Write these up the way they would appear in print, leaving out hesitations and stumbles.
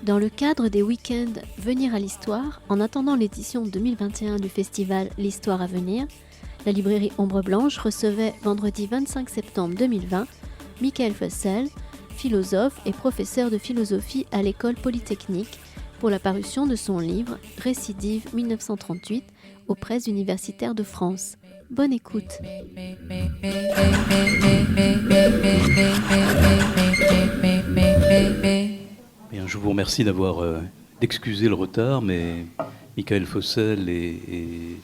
Dans le cadre des week-ends Venir à l'Histoire, en attendant l'édition 2021 du festival L'Histoire à venir, la librairie Ombre Blanche recevait vendredi 25 septembre 2020 Michael Fossel, philosophe et professeur de philosophie à l'école polytechnique, pour la parution de son livre Récidive 1938 aux presses universitaires de France. Bonne écoute. Bien, je vous remercie d'excuser le retard, mais Michael Fossel et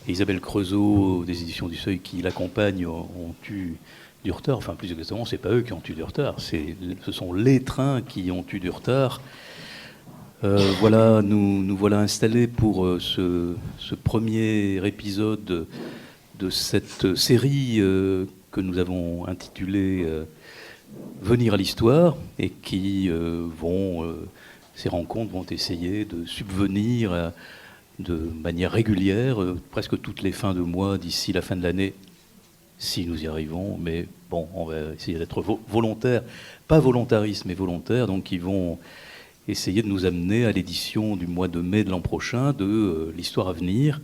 Isabelle Creusot des éditions du Seuil qui l'accompagnent ont eu du retard. Enfin, plus exactement, c'est pas eux qui ont eu du retard, ce sont les trains qui ont eu du retard. Voilà, nous voilà installés pour ce premier épisode de cette série que nous avons intitulée Venir à l'Histoire, et qui ces rencontres vont essayer de subvenir de manière régulière, presque toutes les fins de mois d'ici la fin de l'année, si nous y arrivons. Mais bon, on va essayer d'être volontaire, pas volontariste, mais volontaire. Donc ils vont essayer de nous amener à l'édition du mois de mai de l'an prochain de l'Histoire à venir,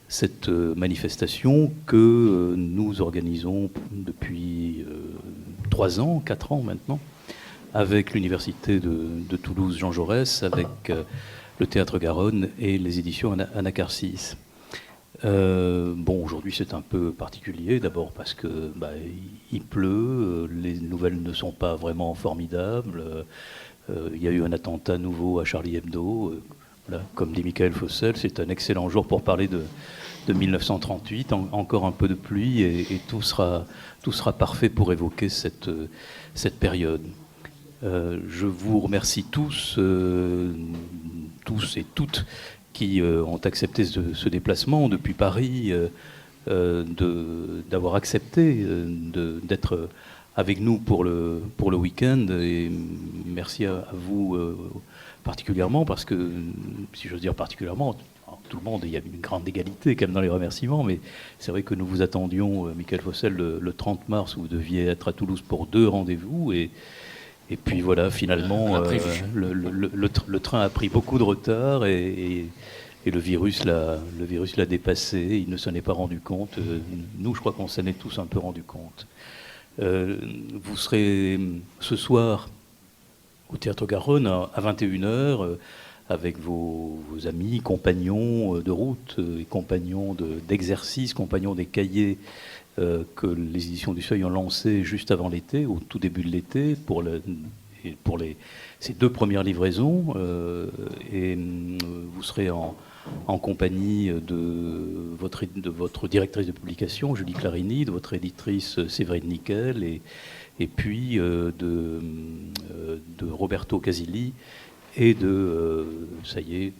cette manifestation que nous organisons depuis 3 ans, 4 ans maintenant, avec l'université de Toulouse Jean Jaurès, avec le Théâtre Garonne et les éditions Anacarsis. Aujourd'hui c'est un peu particulier, d'abord parce que il pleut, les nouvelles ne sont pas vraiment formidables. Il y a eu un attentat nouveau à Charlie Hebdo. Voilà. Comme dit Michael Fossel, c'est un excellent jour pour parler de 1938. Encore un peu de pluie et tout sera parfait pour évoquer cette période. Je vous remercie tous et toutes qui ont accepté ce déplacement depuis Paris, d'avoir accepté d'être avec nous pour le week-end, et merci à vous particulièrement, parce que, si j'ose dire particulièrement, tout le monde, il y a une grande égalité quand même dans les remerciements, mais c'est vrai que nous vous attendions, Michael Fossel, le 30 mars, où vous deviez être à Toulouse pour 2 rendez-vous, et puis voilà, finalement, le train a pris beaucoup de retard, et le virus l'a dépassé. Il ne s'en est pas rendu compte. Nous, je crois qu'on s'en est tous un peu rendu compte. Vous serez ce soir au Théâtre Garonne à 21h avec vos amis, compagnons de route, et compagnons d'exercice, compagnons des cahiers que les éditions du Seuil ont lancés juste avant l'été, au tout début de l'été, pour ces 2 premières livraisons. Et vous serez en compagnie de votre directrice de publication, Julie Clarini, de votre éditrice Séverine Nickel, et puis de Roberto Casilli et ça y est,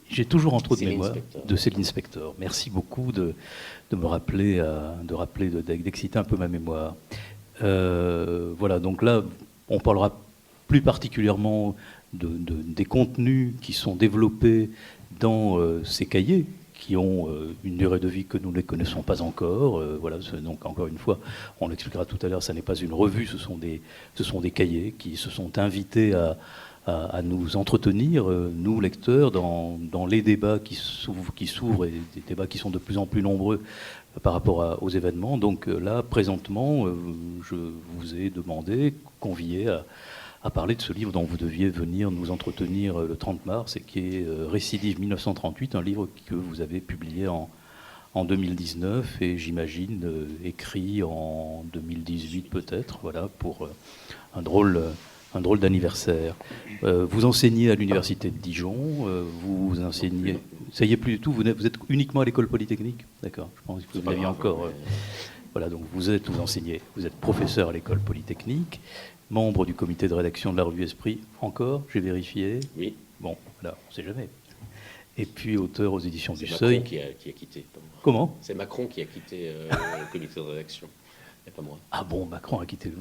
j'ai toujours en trop de mémoire, de Céline Spector. Merci beaucoup de me rappeler, d'exciter un peu ma mémoire. Voilà, donc là, on parlera plus particulièrement des contenus qui sont développés dans ces cahiers, qui ont une durée de vie que nous ne connaissons pas encore. Voilà, donc encore une fois, on l'expliquera tout à l'heure, ça n'est pas une revue, ce sont des cahiers qui se sont invités à nous entretenir, nous lecteurs, dans les débats qui s'ouvrent, et des débats qui sont de plus en plus nombreux par rapport aux événements. Donc là, présentement, je vous ai demandé, convié à parler de ce livre dont vous deviez venir nous entretenir le 30 mars, et qui est Récidive 1938, un livre que vous avez publié en 2019, et j'imagine écrit en 2018 peut-être, voilà, pour un drôle d'anniversaire. Vous enseignez à l'université de Dijon, vous enseignez... Ça y est, plus du tout, vous êtes uniquement à l'école polytechnique? D'accord, je pense que vous l'aviez encore... Voilà, donc vous enseignez, vous êtes professeur à l'école polytechnique, membre du comité de rédaction de la revue Esprit, encore, j'ai vérifié. Oui. Bon, voilà, on ne sait jamais. Et puis auteur aux éditions du Seuil. C'est Macron qui a quitté. Comment? C'est Macron qui a quitté le comité de rédaction, et pas moi. Ah bon, Macron a quitté...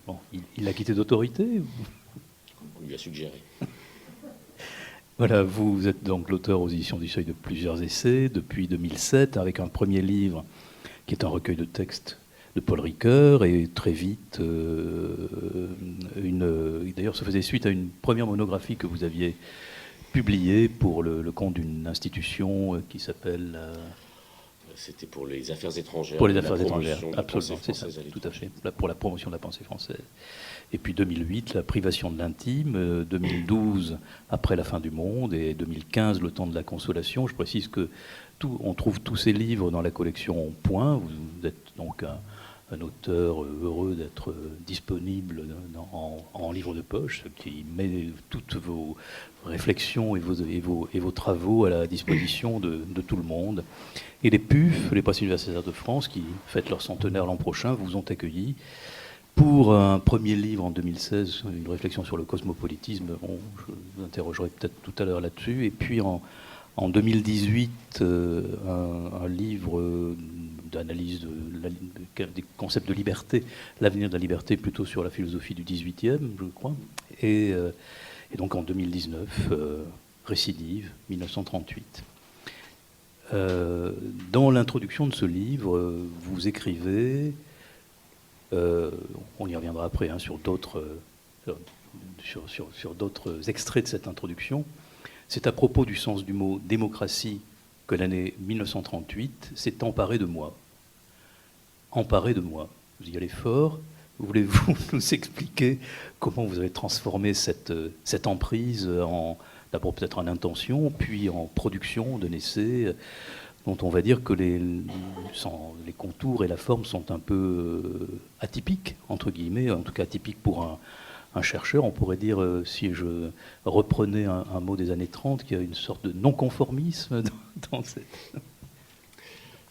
Bon, il l'a quitté d'autorité? On lui a suggéré. Voilà, vous êtes donc l'auteur aux éditions du Seuil de plusieurs essais, depuis 2007, avec un premier livre qui est un recueil de textes Paul Ricoeur, et très vite, d'ailleurs ça faisait suite à une première monographie que vous aviez publiée pour le compte d'une institution qui s'appelle... C'était pour les affaires étrangères. Pour les affaires étrangères, absolument, c'est ça, tout à fait, pour la promotion de la pensée française. Et puis 2008, la privation de l'intime, 2012, après la fin du monde, et 2015, le temps de la consolation. Je précise que on trouve tous ces livres dans la collection Point. Vous êtes donc un auteur heureux d'être disponible en livre de poche, qui met toutes vos réflexions et vos travaux à la disposition de tout le monde. Et les PUF, les Presses universitaires de France, qui fêtent leur centenaire l'an prochain, vous ont accueillis pour un premier livre en 2016, une réflexion sur le cosmopolitisme. Bon, je vous interrogerai peut-être tout à l'heure là-dessus. Et puis en 2018, un livre d'analyse des concepts de liberté, l'avenir de la liberté, plutôt sur la philosophie du XVIIIe, je crois. Et donc en 2019, Récidive, 1938. Dans l'introduction de ce livre, vous écrivez, on y reviendra après, hein, sur d'autres extraits de cette introduction, c'est à propos du sens du mot démocratie que l'année 1938 s'est emparée de moi. Emparée de moi. Vous y allez fort. Voulez-vous nous expliquer comment vous avez transformé cette emprise d'abord peut-être en intention, puis en production d'un essai dont on va dire que les contours et la forme sont un peu atypiques, entre guillemets, en tout cas atypiques pour un chercheur. On pourrait dire, si je reprenais un mot des années 30, qu'il y a une sorte de non-conformisme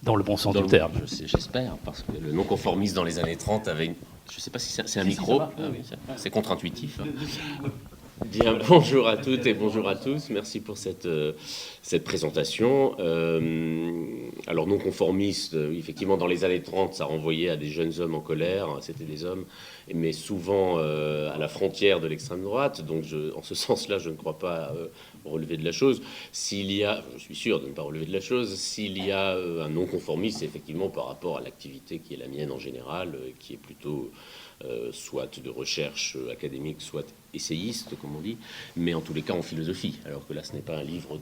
dans le bon sens du terme. J'espère, parce que le non-conformisme dans les années 30 avait une... Je ne sais pas si c'est un micro. Ah oui, c'est contre-intuitif. Bien, bonjour à toutes et bonjour à tous. Merci pour cette présentation. Alors, non-conformiste, effectivement, dans les années 30, ça renvoyait à des jeunes hommes en colère. C'était des hommes, mais souvent à la frontière de l'extrême droite. Donc, en ce sens-là, je ne crois pas relever de la chose. Je suis sûr de ne pas relever de la chose. S'il y a un non-conformiste, c'est effectivement par rapport à l'activité qui est la mienne en général, qui est plutôt... soit de recherche académique, soit essayiste, comme on dit, mais en tous les cas en philosophie, alors que là, ce n'est pas un livre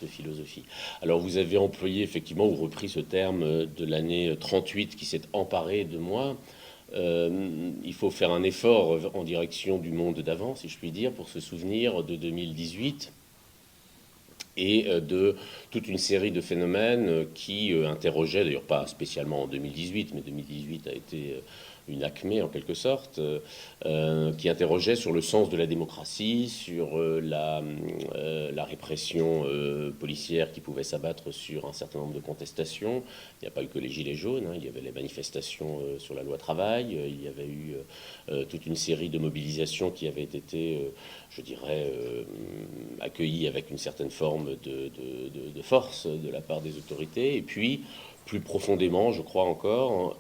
de philosophie. Alors, vous avez employé, effectivement, ou repris ce terme de l'année 38 qui s'est emparé de moi. Il faut faire un effort en direction du monde d'avant, si je puis dire, pour se souvenir de 2018 et de toute une série de phénomènes qui interrogeaient, d'ailleurs pas spécialement en 2018, mais 2018 a été... une acmé en quelque sorte, qui interrogeait sur le sens de la démocratie, sur la répression policière qui pouvait s'abattre sur un certain nombre de contestations. Il n'y a pas eu que les gilets jaunes, hein, il y avait les manifestations sur la loi travail, il y avait eu toute une série de mobilisations qui avaient été, je dirais, accueillies avec une certaine forme de force de la part des autorités. Et puis, plus profondément, je crois encore,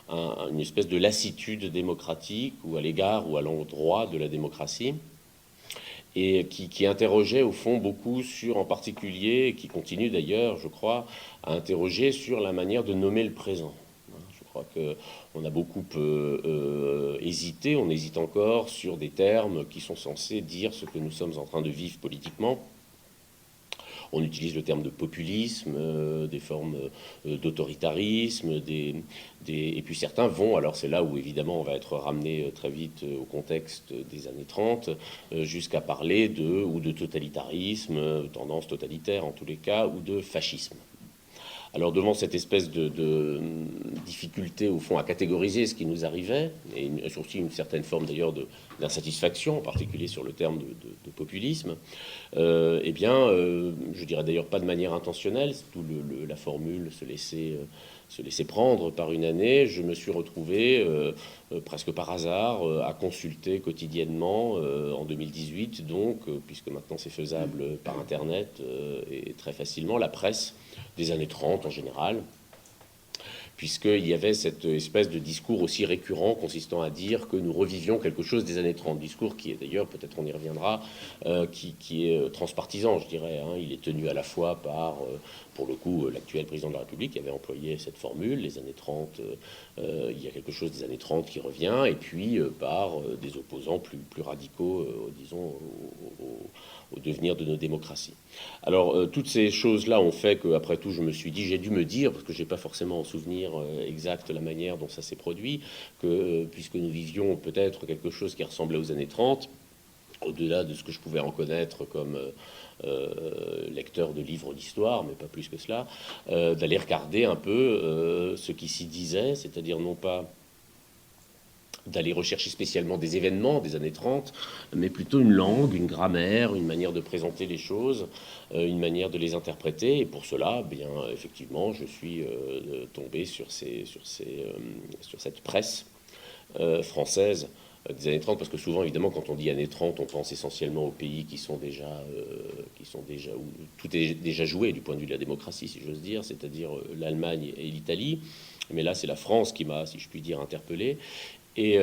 une espèce de lassitude démocratique ou à l'égard ou à l'endroit de la démocratie, et qui interrogeait au fond beaucoup sur, en particulier, qui continue d'ailleurs, je crois, à interroger sur la manière de nommer le présent. Je crois qu'on a beaucoup hésité, on hésite encore sur des termes qui sont censés dire ce que nous sommes en train de vivre politiquement. On utilise le terme de populisme, des formes d'autoritarisme, et puis certains vont, alors c'est là où évidemment on va être ramené très vite au contexte des années 30, jusqu'à parler de totalitarisme, tendance totalitaire en tous les cas, ou de fascisme. Alors devant cette espèce de difficulté au fond à catégoriser ce qui nous arrivait, et aussi une certaine forme d'ailleurs d'insatisfaction, en particulier sur le terme de populisme, eh bien, je dirais d'ailleurs pas de manière intentionnelle, c'est tout la formule se laisser prendre par une année, je me suis retrouvé presque par hasard à consulter quotidiennement en 2018, donc, puisque maintenant c'est faisable par Internet et très facilement, la presse des années 30 en général, puisqu'il y avait cette espèce de discours aussi récurrent consistant à dire que nous revivions quelque chose des années 30. Discours qui est d'ailleurs, peut-être on y reviendra, qui est transpartisan, je dirais. Il est tenu à la fois par, pour le coup, l'actuel président de la République qui avait employé cette formule, les années 30, il y a quelque chose des années 30 qui revient, et puis par des opposants plus radicaux, disons, au devenir de nos démocraties. Alors, toutes ces choses-là ont fait qu'après tout, je me suis dit, j'ai dû me dire, parce que je n'ai pas forcément en souvenir exact la manière dont ça s'est produit, que puisque nous vivions peut-être quelque chose qui ressemblait aux années 30, au-delà de ce que je pouvais en connaître comme lecteur de livres d'histoire, mais pas plus que cela, d'aller regarder un peu ce qui s'y disait, c'est-à-dire non pas d'aller rechercher spécialement des événements des années 30, mais plutôt une langue, une grammaire, une manière de présenter les choses, une manière de les interpréter. Et pour cela, bien effectivement, je suis tombé sur cette presse française des années 30, parce que souvent, évidemment, quand on dit années 30, on pense essentiellement aux pays qui sont déjà où tout est déjà joué du point de vue de la démocratie, si j'ose dire, c'est-à-dire l'Allemagne et l'Italie. Mais là, c'est la France qui m'a, si je puis dire, interpellé. Et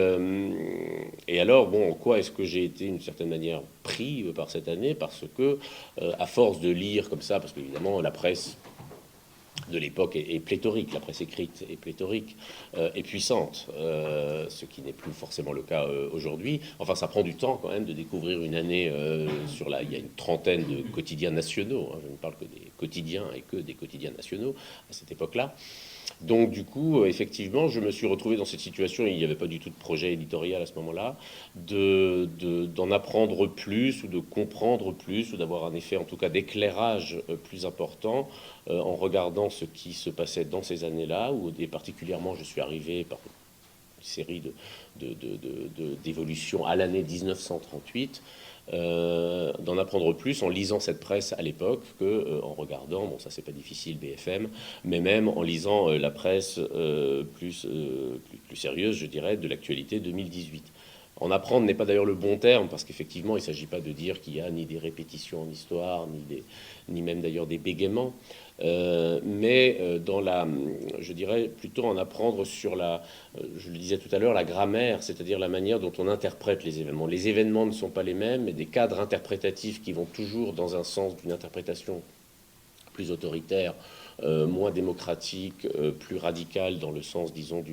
alors, bon, en quoi est-ce que j'ai été, d'une certaine manière, pris par cette année? Parce que, à force de lire comme ça, parce qu'évidemment, la presse de l'époque est pléthorique, la presse écrite est pléthorique, est puissante, ce qui n'est plus forcément le cas aujourd'hui. Enfin, ça prend du temps quand même de découvrir une année il y a une trentaine de quotidiens nationaux, je ne parle que des quotidiens et que des quotidiens nationaux à cette époque-là. Donc du coup, effectivement, je me suis retrouvé dans cette situation, il n'y avait pas du tout de projet éditorial à ce moment-là, d'en apprendre plus ou de comprendre plus ou d'avoir un effet en tout cas d'éclairage plus important en regardant ce qui se passait dans ces années-là, où particulièrement je suis arrivé par une série d'évolutions à l'année 1938, d'en apprendre plus en lisant cette presse à l'époque que en regardant, bon ça c'est pas difficile, BFM, mais même en lisant la presse plus sérieuse, je dirais, de l'actualité 2018. En apprendre n'est pas d'ailleurs le bon terme, parce qu'effectivement il ne s'agit pas de dire qu'il y a ni des répétitions en histoire, ni même d'ailleurs des bégaiements, mais je dirais plutôt en apprendre sur je le disais tout à l'heure, la grammaire, c'est-à-dire la manière dont on interprète les événements. Les événements ne sont pas les mêmes, mais des cadres interprétatifs qui vont toujours dans un sens d'une interprétation plus autoritaire, moins démocratique, plus radicale dans le sens, disons,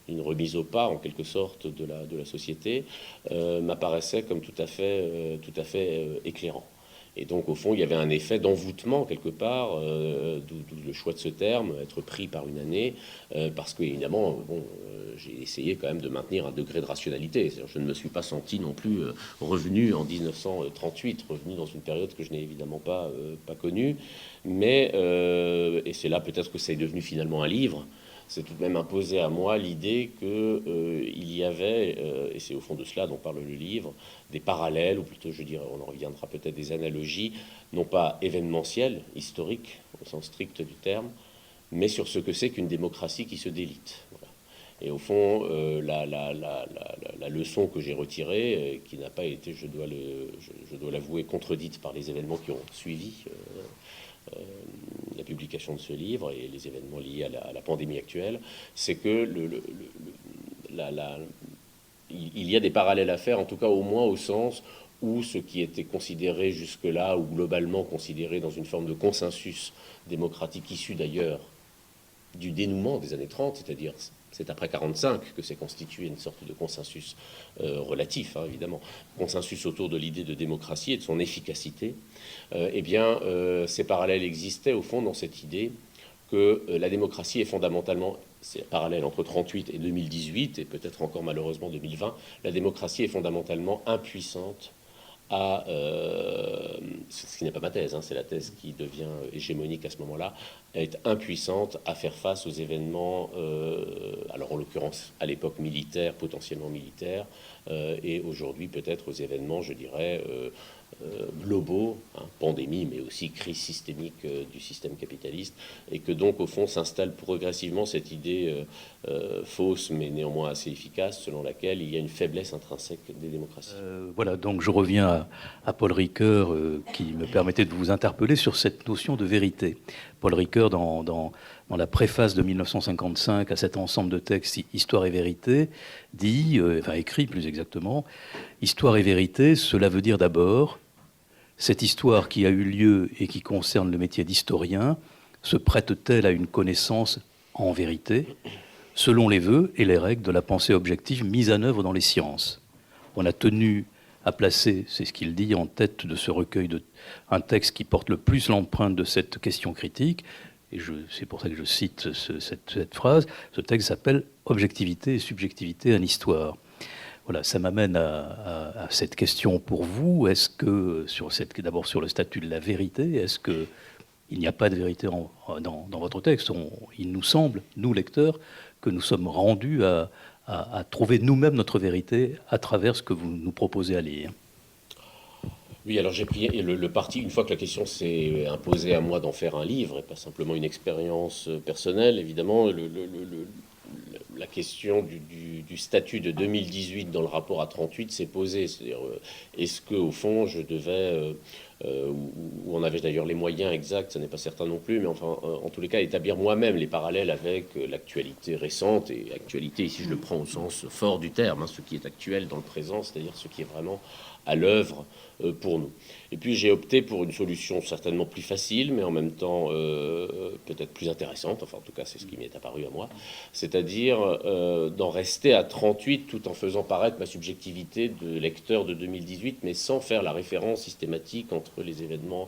d'une remise au pas, en quelque sorte, de la société, m'apparaissait comme tout à fait éclairant. Et donc, au fond, il y avait un effet d'envoûtement, quelque part, d'où le choix de ce terme, être pris par une année, parce qu'évidemment, j'ai essayé quand même de maintenir un degré de rationalité. Je ne me suis pas senti non plus revenu en 1938, revenu dans une période que je n'ai évidemment pas connue. Mais, et c'est là peut-être que c'est devenu finalement un livre, c'est tout de même imposé à moi l'idée qu'il y avait, et c'est au fond de cela dont parle le livre, des parallèles, ou plutôt je dirais, on en reviendra peut-être, des analogies, non pas événementielles, historiques, au sens strict du terme, mais sur ce que c'est qu'une démocratie qui se délite. Voilà. Et au fond, la leçon que j'ai retirée, qui n'a pas été, je dois l'avouer, contredite par les événements qui ont suivi la publication de ce livre et les événements liés à la pandémie actuelle, c'est que il y a des parallèles à faire, en tout cas au moins au sens où ce qui était considéré jusque-là, ou globalement considéré dans une forme de consensus démocratique issu d'ailleurs du dénouement des années 30, c'est-à-dire c'est après 45 que s'est constitué une sorte de consensus relatif, évidemment, consensus autour de l'idée de démocratie et de son efficacité, ces parallèles existaient au fond dans cette idée que la démocratie est fondamentalement, c'est parallèle entre 38 et 2018, et peut-être encore malheureusement 2020, la démocratie est fondamentalement impuissante ce qui n'est pas ma thèse, c'est la thèse qui devient hégémonique à ce moment-là, est impuissante à faire face aux événements, alors en l'occurrence à l'époque militaire, potentiellement militaire, et aujourd'hui peut-être aux événements, je dirais, globaux, pandémie, mais aussi crise systémique du système capitaliste, et que donc au fond s'installe progressivement cette idée fausse, mais néanmoins assez efficace, selon laquelle il y a une faiblesse intrinsèque des démocraties. Voilà, donc je reviens à Paul Ricoeur, qui me permettait de vous interpeller sur cette notion de vérité. Paul Ricoeur, dans la préface de 1955 à cet ensemble de textes Histoire et vérité, dit, écrit plus exactement, Histoire et vérité, cela veut dire d'abord, cette histoire qui a eu lieu et qui concerne le métier d'historien, se prête-t-elle à une connaissance en vérité, selon les vœux et les règles de la pensée objective mise en œuvre dans les sciences. On a tenu à placer, c'est ce qu'il dit, en tête de ce recueil, un texte qui porte le plus l'empreinte de cette question critique, et c'est pour ça que je cite cette phrase. Ce texte s'appelle « Objectivité et subjectivité en histoire ». Voilà, ça m'amène à cette question pour vous. Est-ce que, d'abord sur le statut de la vérité, est-ce qu'il n'y a pas de vérité dans votre texte? Il nous semble, nous lecteurs, que nous sommes rendus à trouver nous-mêmes notre vérité à travers ce que vous nous proposez à lire. Oui, alors j'ai pris le parti, une fois que la question s'est imposée à moi d'en faire un livre, et pas simplement une expérience personnelle, évidemment, la question du statut de 2018 dans le rapport à 38 s'est posée. C'est-à-dire, est-ce qu'au fond, je devais, ou on avait d'ailleurs les moyens exacts, ça n'est pas certain non plus, mais enfin, en tous les cas, établir moi-même les parallèles avec l'actualité récente, et actualité, ici je le prends au sens fort du terme, ce qui est actuel dans le présent, c'est-à-dire ce qui est vraiment à l'œuvre pour nous. Et puis j'ai opté pour une solution certainement plus facile, mais en même temps peut-être plus intéressante, enfin en tout cas c'est ce qui m'est apparu à moi, c'est-à-dire d'en rester à 38 tout en faisant paraître ma subjectivité de lecteur de 2018, mais sans faire la référence systématique entre les événements,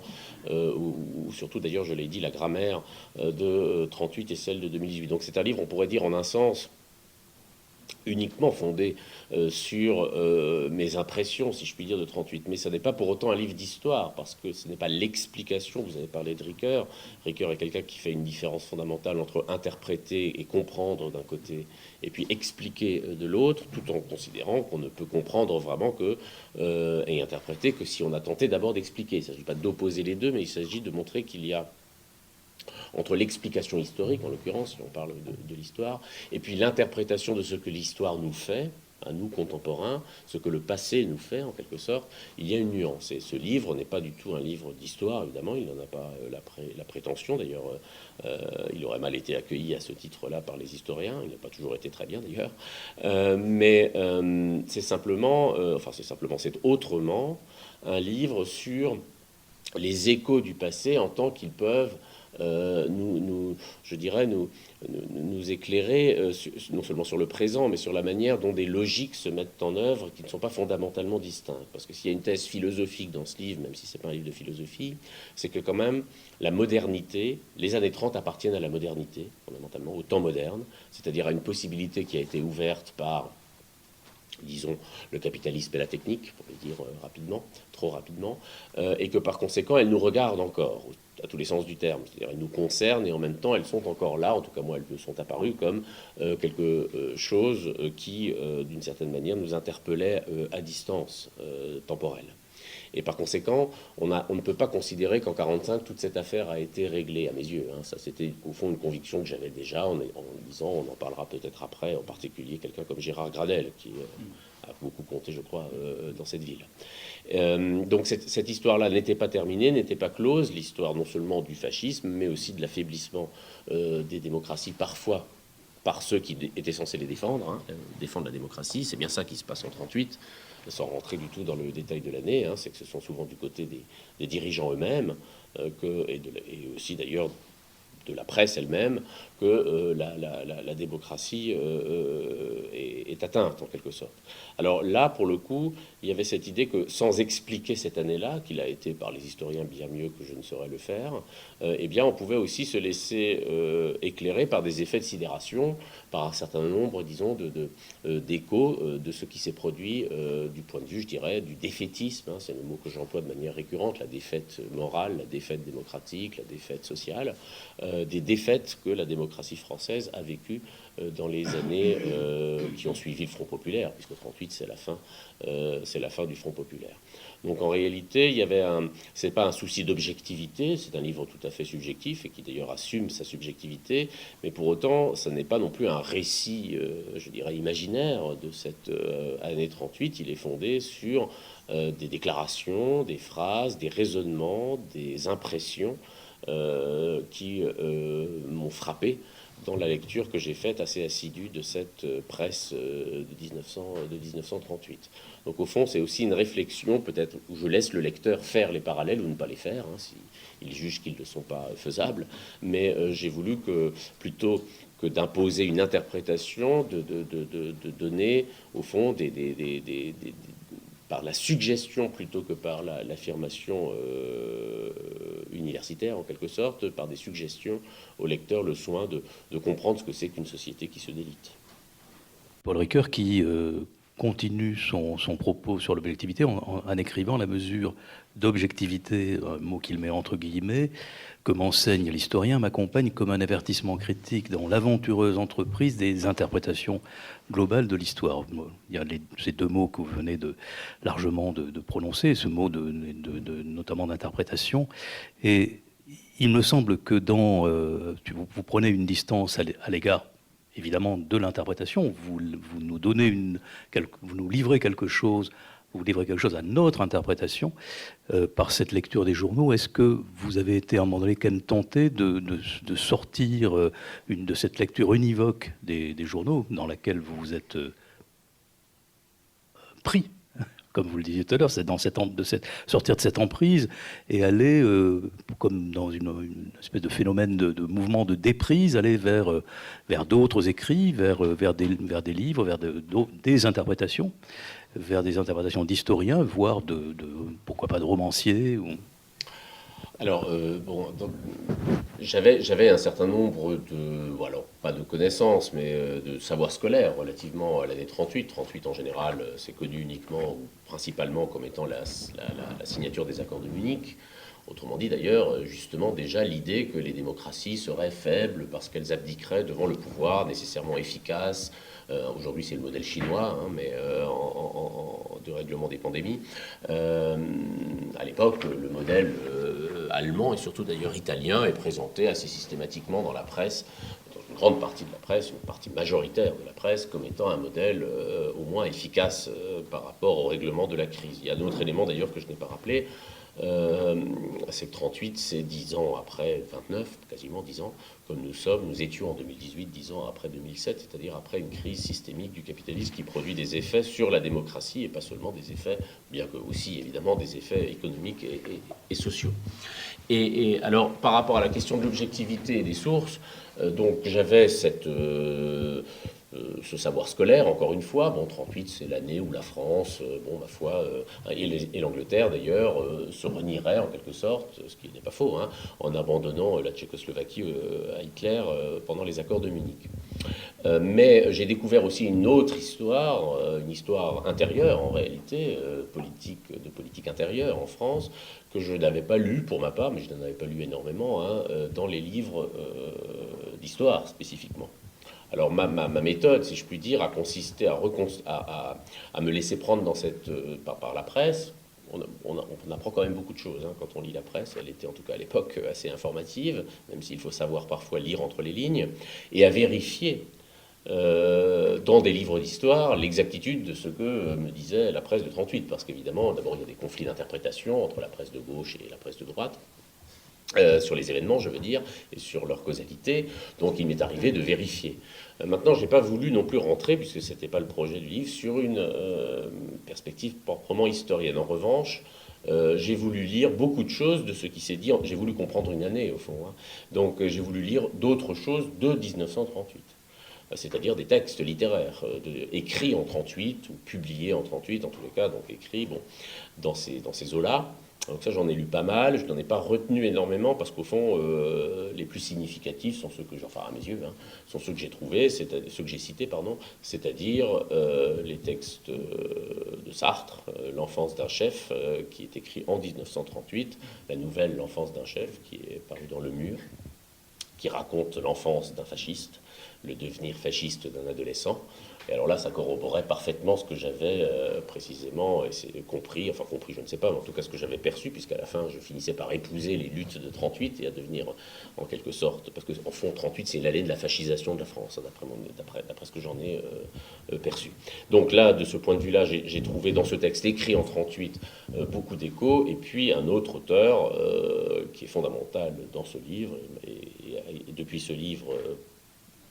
ou surtout d'ailleurs je l'ai dit, la grammaire de 38 et celle de 2018. Donc c'est un livre, on pourrait dire en un sens, uniquement fondé sur mes impressions, si je puis dire, de 38. Mais ça n'est pas pour autant un livre d'histoire, parce que ce n'est pas l'explication. Vous avez parlé de Ricoeur. Ricoeur est quelqu'un qui fait une différence fondamentale entre interpréter et comprendre d'un côté, et puis expliquer de l'autre, tout en considérant qu'on ne peut comprendre vraiment et interpréter que si on a tenté d'abord d'expliquer. Il ne s'agit pas d'opposer les deux, mais il s'agit de montrer qu'il y a entre l'explication historique, en l'occurrence, si on parle de l'histoire, et puis l'interprétation de ce que l'histoire nous fait, à nous contemporains, ce que le passé nous fait, en quelque sorte, il y a une nuance. Et ce livre n'est pas du tout un livre d'histoire, évidemment, il n'en a pas la prétention. D'ailleurs, il aurait mal été accueilli à ce titre-là par les historiens, il n'a pas toujours été très bien, d'ailleurs. Mais c'est autrement un livre sur les échos du passé en tant qu'ils peuvent nous éclairer non seulement sur le présent, mais sur la manière dont des logiques se mettent en œuvre qui ne sont pas fondamentalement distinctes. Parce que s'il y a une thèse philosophique dans ce livre, même si ce n'est pas un livre de philosophie, c'est que quand même la modernité, les années 30 appartiennent à la modernité, fondamentalement, au temps moderne, c'est-à-dire à une possibilité qui a été ouverte par, disons, le capitalisme et la technique, pour le dire rapidement, trop rapidement, et que par conséquent, elle nous regarde encore, à tous les sens du terme. C'est-à-dire, elles nous concernent et en même temps, elles sont encore là. En tout cas, moi, elles me sont apparues comme quelque chose qui, d'une certaine manière, nous interpellait à distance temporelle. Et par conséquent, on ne peut pas considérer qu'en 1945, toute cette affaire a été réglée, à mes yeux. Ça, c'était au fond une conviction que j'avais déjà en disant, on en parlera peut-être après, en particulier quelqu'un comme Gérard Gradel, qui a beaucoup compté, je crois, dans cette ville. Donc cette histoire-là n'était pas terminée, n'était pas close, l'histoire non seulement du fascisme, mais aussi de l'affaiblissement des démocraties, parfois par ceux qui étaient censés les défendre, défendre la démocratie. C'est bien ça qui se passe en 1938, sans rentrer du tout dans le détail de l'année, c'est que ce sont souvent du côté des dirigeants eux-mêmes, et aussi d'ailleurs de la presse elle-même, que la démocratie est atteinte, en quelque sorte. Alors là, pour le coup, il y avait cette idée que, sans expliquer cette année-là, qu'il a été par les historiens bien mieux que je ne saurais le faire, eh bien, on pouvait aussi se laisser éclairer par des effets de sidération, par un certain nombre, disons, d'échos de ce qui s'est produit du point de vue, je dirais, du défaitisme, c'est le mot que j'emploie de manière récurrente, la défaite morale, la défaite démocratique, la défaite sociale, des défaites que la démocratie française a vécues dans les années qui ont suivi le Front populaire, puisque 1938, c'est la fin du Front populaire. Donc en réalité, c'est pas un souci d'objectivité, c'est un livre tout à fait subjectif et qui d'ailleurs assume sa subjectivité, mais pour autant, ça n'est pas non plus un récit, je dirais, imaginaire de cette année 38. Il est fondé sur des déclarations, des phrases, des raisonnements, des impressions qui m'ont frappé dans la lecture que j'ai faite assez assidue de cette presse de 1938. Donc au fond, c'est aussi une réflexion, peut-être, où je laisse le lecteur faire les parallèles ou ne pas les faire, hein, s'il juge qu'ils ne sont pas faisables, mais j'ai voulu que, plutôt que d'imposer une interprétation, de donner, au fond, par la suggestion plutôt que par l'affirmation universitaire, en quelque sorte, par des suggestions au lecteur, le soin de comprendre ce que c'est qu'une société qui se délite. Paul Ricoeur qui continue son propos sur l'objectivité en écrivant la mesure d'objectivité, un mot qu'il met entre guillemets, que m'enseigne l'historien, m'accompagne comme un avertissement critique dans l'aventureuse entreprise des interprétations globales de l'histoire. Il y a ces deux mots que vous venez largement de prononcer, ce mot notamment d'interprétation. Et il me semble que vous prenez une distance à l'égard évidemment de l'interprétation, vous nous donnez vous nous livrez quelque chose, vous livrez quelque chose à notre interprétation par cette lecture des journaux. Est-ce que vous avez été à un moment donné quand même tenté de sortir de cette lecture univoque des journaux dans laquelle vous vous êtes pris, comme vous le disiez tout à l'heure, c'est sortir de cette emprise et aller, comme dans une espèce de phénomène de mouvement de déprise, aller vers d'autres écrits, vers des livres, vers des interprétations, vers des interprétations d'historiens, voire pourquoi pas de romanciers Alors, j'avais un certain nombre alors pas de connaissances, mais de savoirs scolaires relativement à l'année 38. 38 en général, c'est connu uniquement ou principalement comme étant la signature des accords de Munich. Autrement dit d'ailleurs, justement déjà l'idée que les démocraties seraient faibles parce qu'elles abdiqueraient devant le pouvoir nécessairement efficace. Aujourd'hui c'est le modèle chinois, hein, mais de règlement des pandémies. À l'époque, le modèle allemand et surtout d'ailleurs italien est présenté assez systématiquement dans la presse, dans une grande partie de la presse, une partie majoritaire de la presse, comme étant un modèle au moins efficace par rapport au règlement de la crise. Il y a d'autres éléments d'ailleurs que je n'ai pas rappelés. C'est que 38, c'est 10 ans après 29, quasiment 10 ans, comme nous étions en 2018, 10 ans après 2007, c'est-à-dire après une crise systémique du capitalisme qui produit des effets sur la démocratie, et pas seulement des effets, bien que aussi évidemment des effets économiques et sociaux. Et alors, par rapport à la question de l'objectivité et des sources, donc j'avais ce savoir scolaire, encore une fois. 38, c'est l'année où la France, ma foi, et l'Angleterre d'ailleurs, se renieraient en quelque sorte, ce qui n'est pas faux, hein, en abandonnant la Tchécoslovaquie à Hitler pendant les accords de Munich. Mais j'ai découvert aussi une autre histoire, une histoire intérieure en réalité, de politique intérieure en France, que je n'avais pas lu pour ma part, mais je n'en avais pas lu énormément, hein, dans les livres d'histoire spécifiquement. Alors ma méthode, si je puis dire, a consisté à me laisser prendre par la presse. On apprend quand même beaucoup de choses hein, quand on lit la presse. Elle était en tout cas à l'époque assez informative, même s'il faut savoir parfois lire entre les lignes, et à vérifier dans des livres d'histoire l'exactitude de ce que me disait la presse de 38. Parce qu'évidemment, d'abord, il y a des conflits d'interprétation entre la presse de gauche et la presse de droite. Sur les événements, je veux dire, et sur leur causalité. Donc il m'est arrivé de vérifier. Maintenant, je n'ai pas voulu non plus rentrer, puisque ce n'était pas le projet du livre, sur une perspective proprement historienne. En revanche, j'ai voulu lire beaucoup de choses de ce qui s'est dit. J'ai voulu comprendre une année, au fond. Hein. Donc j'ai voulu lire d'autres choses de 1938. C'est-à-dire des textes littéraires, écrits en 38, ou publiés en 38, en tous les cas, donc écrits dans ces eaux-là. Donc ça, j'en ai lu pas mal, je n'en ai pas retenu énormément, parce qu'au fond, les plus significatifs sont ceux que, à mes yeux, hein, sont ceux que j'ai trouvés, ceux que j'ai cités, c'est-à-dire les textes de Sartre, L'enfance d'un chef, qui est écrit en 1938, la nouvelle L'enfance d'un chef, qui est parue dans Le Mur, qui raconte l'enfance d'un fasciste, le devenir fasciste d'un adolescent. Et alors là, ça corroborait parfaitement ce que j'avais précisément compris, je ne sais pas, mais en tout cas ce que j'avais perçu, puisqu'à la fin, je finissais par épouser les luttes de 38 et à devenir, en quelque sorte, parce qu'en fond, 38, c'est l'année de la fascisation de la France, d'après ce que j'en ai perçu. Donc là, de ce point de vue-là, j'ai trouvé dans ce texte écrit en 38 beaucoup d'échos, et puis un autre auteur qui est fondamental dans ce livre, et depuis ce livre...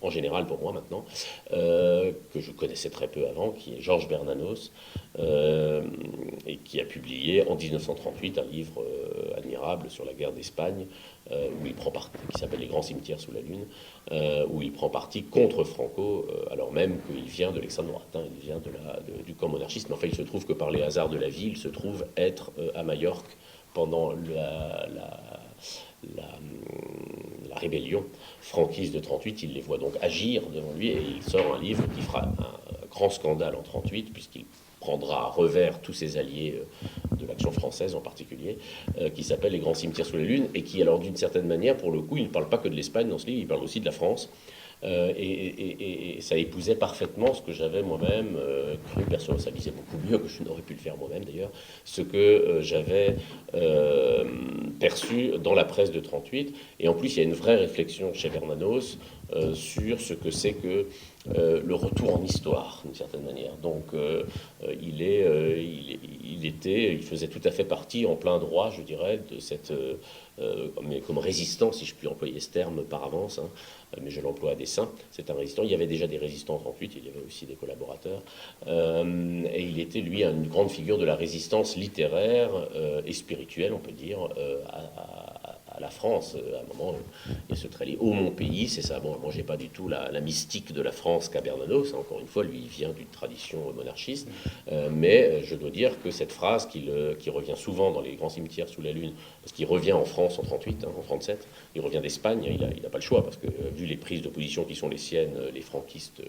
en général pour moi maintenant, que je connaissais très peu avant, qui est Georges Bernanos, et qui a publié en 1938 un livre admirable sur la guerre d'Espagne, où il prend parti, qui s'appelle Les grands cimetières sous la lune, où il prend parti contre Franco, alors même qu'il vient de l'extrême droite, hein, il vient du camp monarchiste, mais enfin il se trouve que par les hasards de la vie, il se trouve être à Majorque pendant la rébellion franquiste de 38, il les voit donc agir devant lui et il sort un livre qui fera un grand scandale en 38 puisqu'il prendra à revers tous ses alliés de l'action française en particulier, qui s'appelle Les grands cimetières sous la lune et qui alors d'une certaine manière, pour le coup, il ne parle pas que de l'Espagne dans ce livre, il parle aussi de la France. Et ça épousait parfaitement ce que j'avais moi-même cru, perso, ça disait beaucoup mieux que je n'aurais pu le faire moi-même d'ailleurs, ce que j'avais perçu dans la presse de 38. Et en plus, il y a une vraie réflexion chez Bernanos sur ce que c'est que le retour en histoire, d'une certaine manière. Donc, il faisait tout à fait partie, en plein droit, je dirais, de cette... comme résistant, si je puis employer ce terme par avance, hein, mais je l'emploie à dessein, c'est un résistant. Il y avait déjà des résistants en 38, il y avait aussi des collaborateurs, et il était, lui, une grande figure de la résistance littéraire et spirituelle, on peut dire, à la France. À un moment, il se trahit au mon pays, c'est ça. Bon, moi, j'ai pas du tout la mystique de la France qu'a Bernanos. Encore une fois, lui, il vient d'une tradition monarchiste. Mais je dois dire que cette phrase qui revient souvent dans Les grands cimetières sous la lune, parce qu'il revient en France en 38, hein, en 37, il revient d'Espagne, il n'a pas le choix, parce que vu les prises de position qui sont les siennes, les franquistes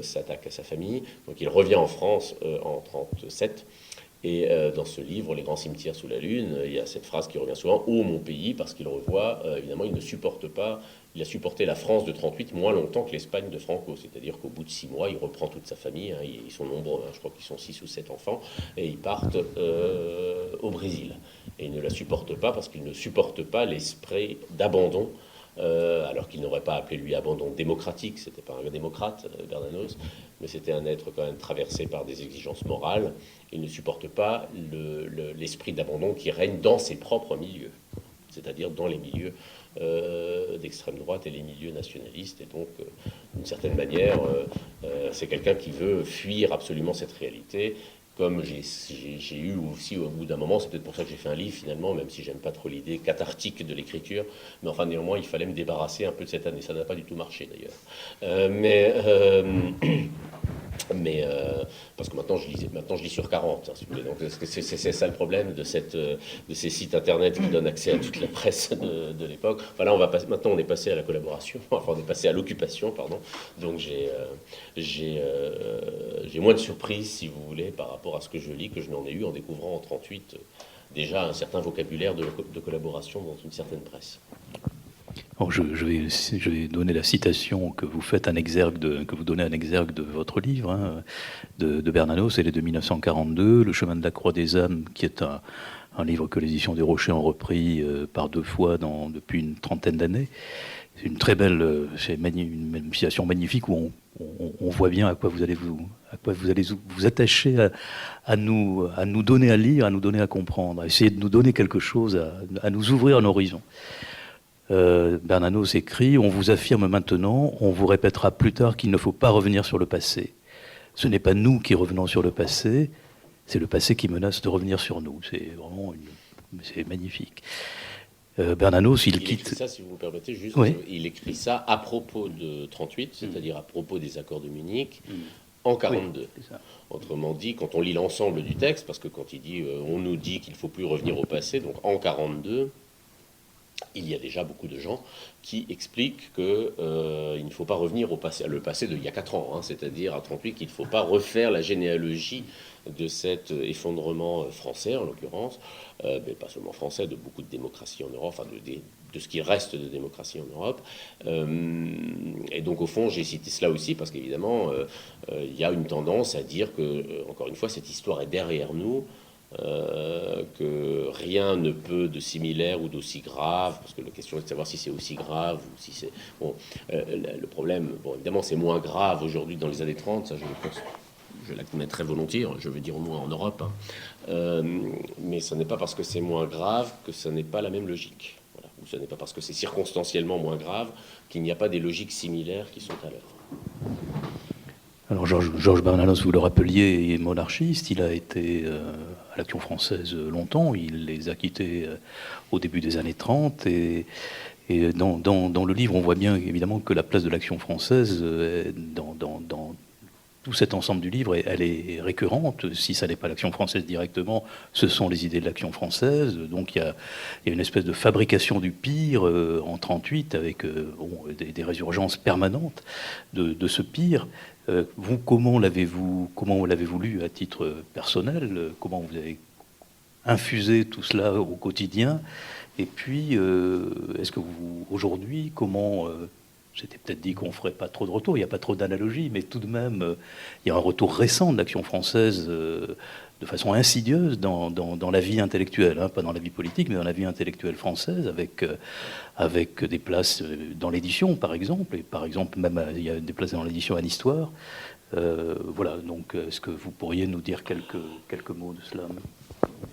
s'attaquent à sa famille. Donc il revient en France en 37. Et dans ce livre, Les grands cimetières sous la lune, il y a cette phrase qui revient souvent, ô mon pays, parce qu'il revoit, évidemment, il ne supporte pas, il a supporté la France de 38 moins longtemps que l'Espagne de Franco, c'est-à-dire qu'au bout de 6 mois, il reprend toute sa famille, hein, ils sont nombreux, hein, je crois qu'ils sont 6 ou 7 enfants, et ils partent au Brésil. Et il ne la supporte pas parce qu'il ne supporte pas l'esprit d'abandon, alors qu'il n'aurait pas appelé lui abandon démocratique, c'était pas un démocrate, Bernanos, mais c'était un être quand même traversé par des exigences morales. Il ne supporte pas l'esprit d'abandon qui règne dans ses propres milieux, c'est-à-dire dans les milieux d'extrême droite et les milieux nationalistes. Et donc, d'une certaine manière, c'est quelqu'un qui veut fuir absolument cette réalité. Comme j'ai eu aussi au bout d'un moment, c'est peut-être pour ça que j'ai fait un livre finalement, même si j'aime pas trop l'idée cathartique de l'écriture, mais enfin néanmoins il fallait me débarrasser un peu de cette année, ça n'a pas du tout marché d'ailleurs. Parce que maintenant je lis sur 40, hein, si vous voulez. Donc c'est ça le problème de ces sites internet qui donnent accès à toute la presse de l'époque. Enfin là maintenant on est passé à la collaboration, enfin on est passé à l'occupation, pardon. Donc j'ai moins de surprises, si vous voulez, par rapport à ce que je lis, que je n'en ai eu en découvrant en 38 déjà un certain vocabulaire de collaboration dans une certaine presse. Alors je vais donner la citation que vous faites que vous donnez un exergue de votre livre, hein, de Bernanos, elle est de 1942, Le chemin de la croix des âmes, qui est un livre que l'édition des Rochers ont repris par 2 fois depuis une trentaine d'années. C'est une très belle, une citation magnifique où on voit bien à quoi vous allez vous attacher à nous donner à lire, à nous donner à comprendre, à essayer de nous donner quelque chose, à nous ouvrir un horizon. Bernanos écrit « On vous affirme maintenant, on vous répétera plus tard qu'il ne faut pas revenir sur le passé. Ce n'est pas nous qui revenons sur le passé, c'est le passé qui menace de revenir sur nous. » C'est vraiment c'est magnifique. Bernanos, il quitte... écrit ça, si vous me permettez, juste, oui. Il écrit ça à propos de 38, c'est-à-dire à propos des accords de Munich, en 42. Oui, autrement dit, quand on lit l'ensemble du texte, parce que quand il dit on nous dit qu'il ne faut plus revenir au passé, donc en 42... il y a déjà beaucoup de gens qui expliquent qu'il ne faut pas revenir au passé, le passé d'il y a 4 ans, hein, c'est-à-dire à 38, qu'il ne faut pas refaire la généalogie de cet effondrement français, en l'occurrence, mais pas seulement français, de beaucoup de démocraties en Europe, enfin de ce qu'il reste de démocratie en Europe. Et donc, au fond, j'ai cité cela aussi parce qu'évidemment, il y a une tendance à dire que, encore une fois, cette histoire est derrière nous, que rien ne peut de similaire ou d'aussi grave, parce que la question est de savoir si c'est aussi grave ou si c'est... Bon, le problème, bon, évidemment, c'est moins grave aujourd'hui dans les années 30, ça je l'admets très volontiers, je veux dire au moins en Europe, hein. Mais ce n'est pas parce que c'est moins grave que ce n'est pas la même logique. Voilà. Ou ce n'est pas parce que c'est circonstanciellement moins grave qu'il n'y a pas des logiques similaires qui sont à l'œuvre. Alors Georges Bernanos, vous le rappeliez, est monarchiste, il a été à l'Action française longtemps, il les a quittés au début des années 30, et dans le livre on voit bien évidemment que la place de l'Action française dans tout cet ensemble du livre, elle est récurrente. Si ça n'est pas l'Action française directement, ce sont les idées de l'Action française. Donc il y a une espèce de fabrication du pire en 1938 avec des résurgences permanentes de ce pire. Vous, comment l'avez-vous lu à titre personnel? Comment vous avez infusé tout cela au quotidien? Et puis, est-ce que vous, aujourd'hui, comment... J'étais peut-être dit qu'on ne ferait pas trop de retour, il n'y a pas trop d'analogies, mais tout de même, il y a un retour récent de l'Action française de façon insidieuse dans la vie intellectuelle, hein, pas dans la vie politique, mais dans la vie intellectuelle française, avec des places dans l'édition, par exemple, et par exemple, même il y a des places dans l'édition à l'histoire. Voilà, donc est-ce que vous pourriez nous dire quelques mots de cela?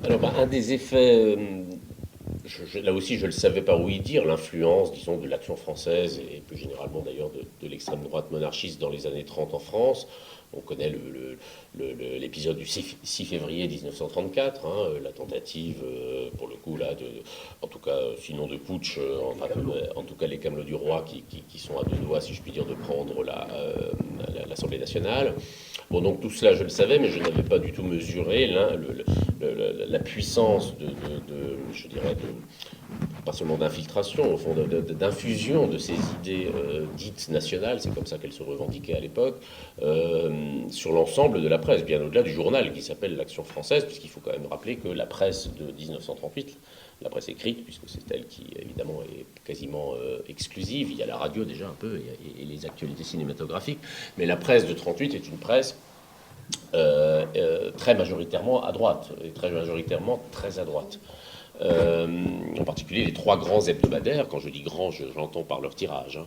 Alors, un des effets... là aussi, je le savais pas où y dire, l'influence, disons, de l'Action française et plus généralement d'ailleurs de l'extrême droite monarchiste dans les années 30 en France. On connaît l'épisode du 6 février 1934, hein, la tentative, pour le coup, là, en tout cas, sinon de putsch, en tout cas les camelots du roi qui sont à deux doigts, si je puis dire, de prendre l'Assemblée nationale. Bon, donc tout cela, je le savais, mais je n'avais pas du tout mesuré la puissance je dirais, pas seulement d'infiltration, au fond, d'infusion de ces idées dites nationales, c'est comme ça qu'elles se revendiquaient à l'époque, sur l'ensemble de la presse, bien au-delà du journal qui s'appelle l'Action française, puisqu'il faut quand même rappeler que la presse de 1938, la presse écrite, puisque c'est elle qui, évidemment, est quasiment exclusive, il y a la radio déjà un peu, et les actualités cinématographiques, mais la presse de 1938 est une presse très majoritairement à droite, et très majoritairement très à droite. En particulier les trois grands hebdomadaires, quand je dis grands, j'entends par leur tirage,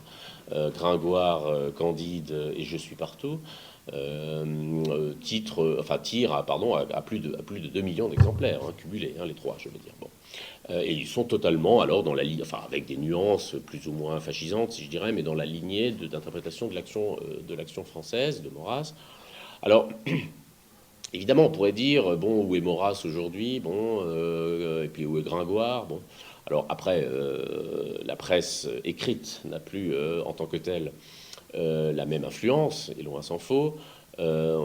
hein, Gringoire, Candide et Je suis partout, tirent à plus de 2 millions d'exemplaires, hein, cumulés, hein, les trois, je veux dire. Bon. Et ils sont totalement, alors, dans la ligne, enfin, avec des nuances plus ou moins fascisantes, si je dirais, mais dans la lignée d'interprétation de l'action française, de Maurras. Alors... Évidemment, on pourrait dire, bon, où est Maurras aujourd'hui, bon, et puis où est Gringoire, bon. Alors après, la presse écrite n'a plus, en tant que telle, la même influence, et loin s'en faut.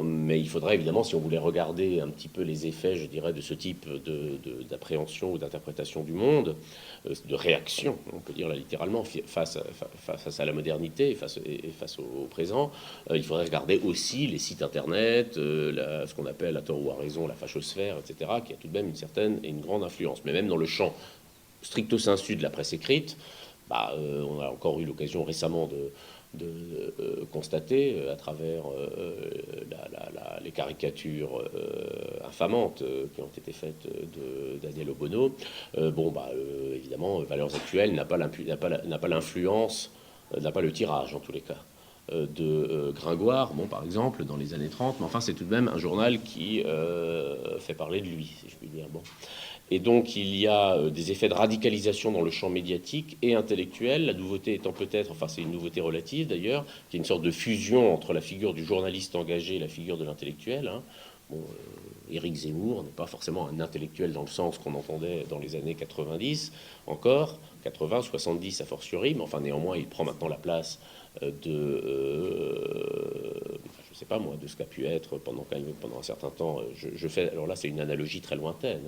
Mais il faudrait évidemment, si on voulait regarder un petit peu les effets, je dirais, de ce type d'appréhension ou d'interprétation du monde, de réaction, on peut dire là littéralement, face à la modernité et face au présent, il faudrait regarder aussi les sites internet, ce qu'on appelle à tort ou à raison la fachosphère, etc., qui a tout de même une certaine et une grande influence. Mais même dans le champ stricto sensu de la presse écrite, on a encore eu l'occasion récemment de constater à travers les caricatures infamantes qui ont été faites de Daniel Obono. Évidemment, Valeurs Actuelles n'a pas l'influence, n'a pas le tirage en tous les cas de Gringoire, bon, par exemple, dans les années 30, mais enfin c'est tout de même un journal qui fait parler de lui, si je puis dire. Bon. Et donc il y a des effets de radicalisation dans le champ médiatique et intellectuel, la nouveauté étant peut-être, enfin c'est une nouveauté relative d'ailleurs, qui est une sorte de fusion entre la figure du journaliste engagé et la figure de l'intellectuel. Hein. Bon, Éric Zemmour n'est pas forcément un intellectuel dans le sens qu'on entendait dans les années 90 encore, 80, 70 a fortiori, mais enfin néanmoins il prend maintenant la place je sais pas moi, de ce qu'a pu être pendant un certain temps. Je fais, alors là, c'est une analogie très lointaine,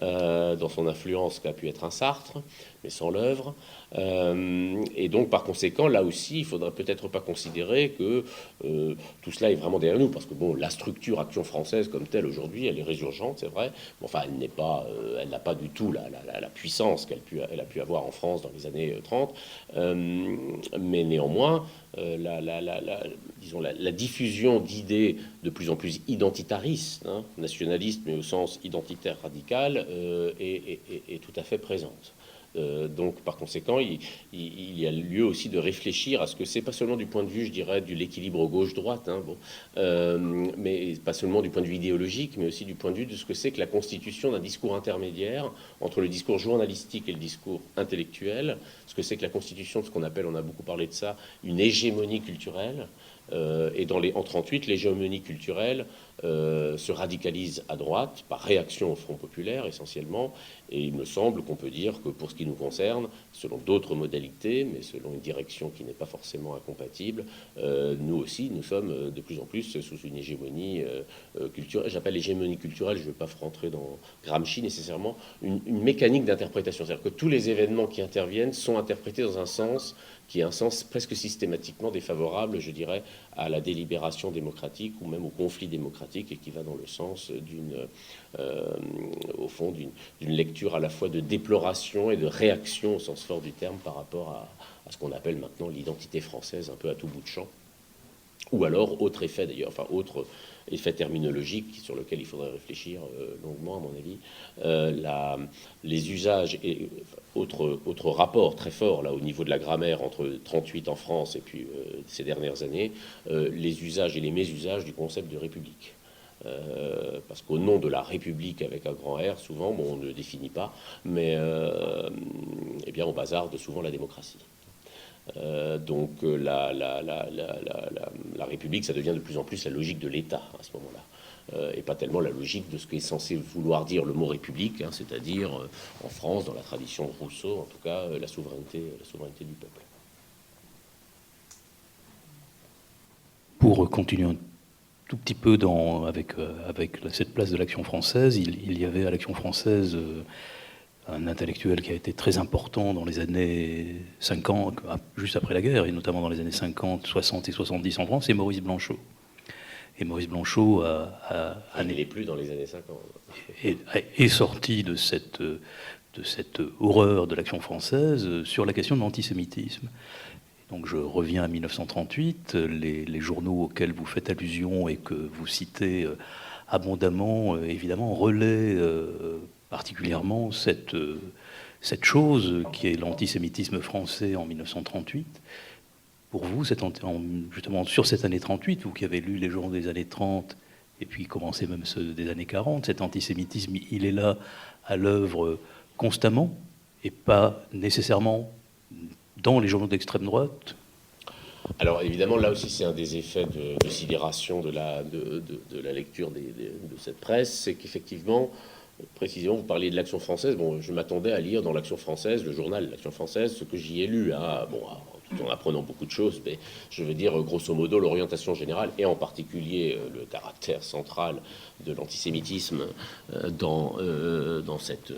dans son influence qu'a pu être un Sartre, mais sans l'œuvre. Et donc, par conséquent, là aussi, il faudrait peut-être pas considérer que tout cela est vraiment derrière nous, parce que bon, la structure Action française comme telle aujourd'hui, elle est résurgente, c'est vrai. Mais enfin, elle n'a pas du tout la puissance qu'elle a pu avoir en France dans les années 30. Mais néanmoins, disons, la diffusion d'idées de plus en plus identitaristes, nationalistes, mais au sens identitaire radical, est tout à fait présente. Donc, par conséquent, il y a lieu aussi de réfléchir à ce que c'est pas seulement du point de vue, je dirais, de l'équilibre gauche-droite, mais pas seulement du point de vue idéologique, mais aussi du point de vue de ce que c'est que la constitution d'un discours intermédiaire entre le discours journalistique et le discours intellectuel, ce que c'est que la constitution de ce qu'on appelle, on a beaucoup parlé de ça, une hégémonie culturelle. Et en 1938, l'hégémonie culturelle se radicalise à droite par réaction au Front populaire essentiellement, et il me semble qu'on peut dire que pour ce qui nous concerne, selon d'autres modalités, mais selon une direction qui n'est pas forcément incompatible, nous aussi, nous sommes de plus en plus sous une hégémonie culturelle. J'appelle l'hégémonie culturelle, je ne veux pas rentrer dans Gramsci nécessairement, une mécanique d'interprétation, c'est-à-dire que tous les événements qui interviennent sont interprétés dans un sens qui est un sens presque systématiquement défavorable, je dirais, à la délibération démocratique ou même au conflit démocratique, et qui va dans le sens au fond, d'une lecture à la fois de déploration et de réaction au sens fort du terme par rapport à ce qu'on appelle maintenant l'identité française, un peu à tout bout de champ. Ou alors, autre effet d'ailleurs, enfin autre effet terminologique sur lequel il faudrait réfléchir longuement à mon avis, les usages et autre rapport très fort là au niveau de la grammaire entre 38 en France et puis ces dernières années, les usages et les mésusages du concept de république. Parce qu'au nom de la République avec un grand R, souvent, bon, on ne le définit pas, mais eh bien on bazarde souvent la démocratie. Donc la République, ça devient de plus en plus la logique de l'État à ce moment-là, et pas tellement la logique de ce qu'est censé vouloir dire le mot République, c'est-à-dire en France, dans la tradition de Rousseau, en tout cas, la souveraineté du peuple. Pour continuer un tout petit peu avec cette place de l'Action française, il y avait à l'Action française un intellectuel qui a été très important dans les années 50, juste après la guerre, et notamment dans les années 50, 60 et 70 en France, c'est Maurice Blanchot. Et Maurice Blanchot il n'est plus dans les années 50. Est sorti de cette horreur de l'Action française sur la question de l'antisémitisme. Donc je reviens à 1938, les journaux auxquels vous faites allusion et que vous citez abondamment, évidemment, relaient particulièrement cette chose qui est l'antisémitisme français en 1938. Pour vous, justement sur cette année 38, vous qui avez lu les journaux des années 30 et puis commencé même ceux des années 40, cet antisémitisme, il est là à l'œuvre constamment et pas nécessairement dans les journaux d'extrême droite? Alors évidemment, là aussi, c'est un des effets de sidération de la lecture de cette presse, c'est qu'effectivement, précisément, vous parliez de l'Action française. Bon, je m'attendais à lire dans l'Action française, le journal l'Action française, ce que j'y ai lu, tout en apprenant beaucoup de choses, mais je veux dire, grosso modo, l'orientation générale, et en particulier le caractère central de l'antisémitisme dans cette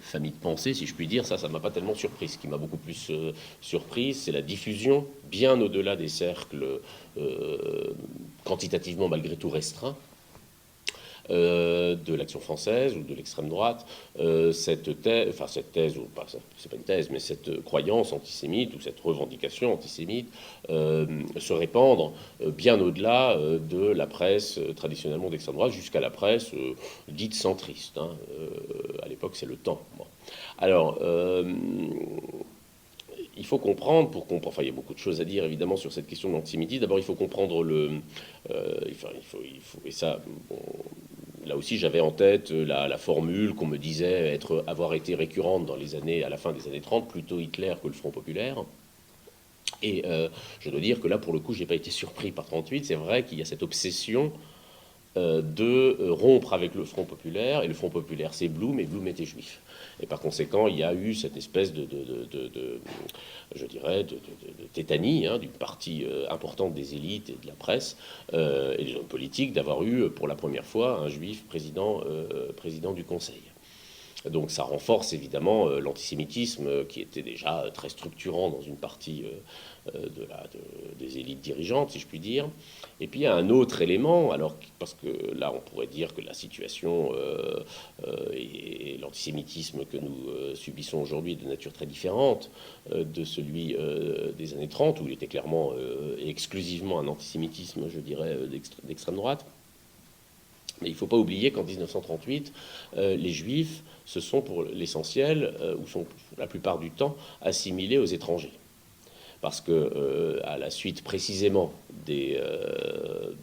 famille de pensée, si je puis dire, ça m'a pas tellement surpris. Ce qui m'a beaucoup plus surpris, c'est la diffusion, bien au-delà des cercles quantitativement malgré tout restreints, de l'Action française ou de l'extrême droite, cette thèse, ou pas, c'est pas une thèse, mais cette croyance antisémite ou cette revendication antisémite se répandre bien au-delà de la presse traditionnellement d'extrême droite jusqu'à la presse dite centriste. À l'époque, c'est Le Temps. Bon. Alors, il faut comprendre, enfin, il y a beaucoup de choses à dire évidemment sur cette question de l'antisémitisme. D'abord, il faut comprendre et ça, bon, là aussi, j'avais en tête la formule qu'on me disait avoir été récurrente à la fin des années 30, plutôt Hitler que le Front populaire. Et je dois dire que là, pour le coup, je n'ai pas été surpris par 38. C'est vrai qu'il y a cette obsession de rompre avec le Front populaire, et le Front populaire c'est Blum, et Blum était juif. Et par conséquent, il y a eu cette espèce je dirais, de tétanie d'une partie importante des élites et de la presse et des hommes politiques d'avoir eu pour la première fois un juif président du Conseil. Donc ça renforce évidemment l'antisémitisme qui était déjà très structurant dans une partie des élites dirigeantes, si je puis dire. Et puis il y a un autre élément, alors parce que là on pourrait dire que la situation et l'antisémitisme que nous subissons aujourd'hui est de nature très différente de celui des années 30, où il était clairement et exclusivement un antisémitisme, je dirais, d'extrême droite. Mais il ne faut pas oublier qu'en 1938, les Juifs se sont pour l'essentiel, ou sont la plupart du temps, assimilés aux étrangers. Parce que, à la suite précisément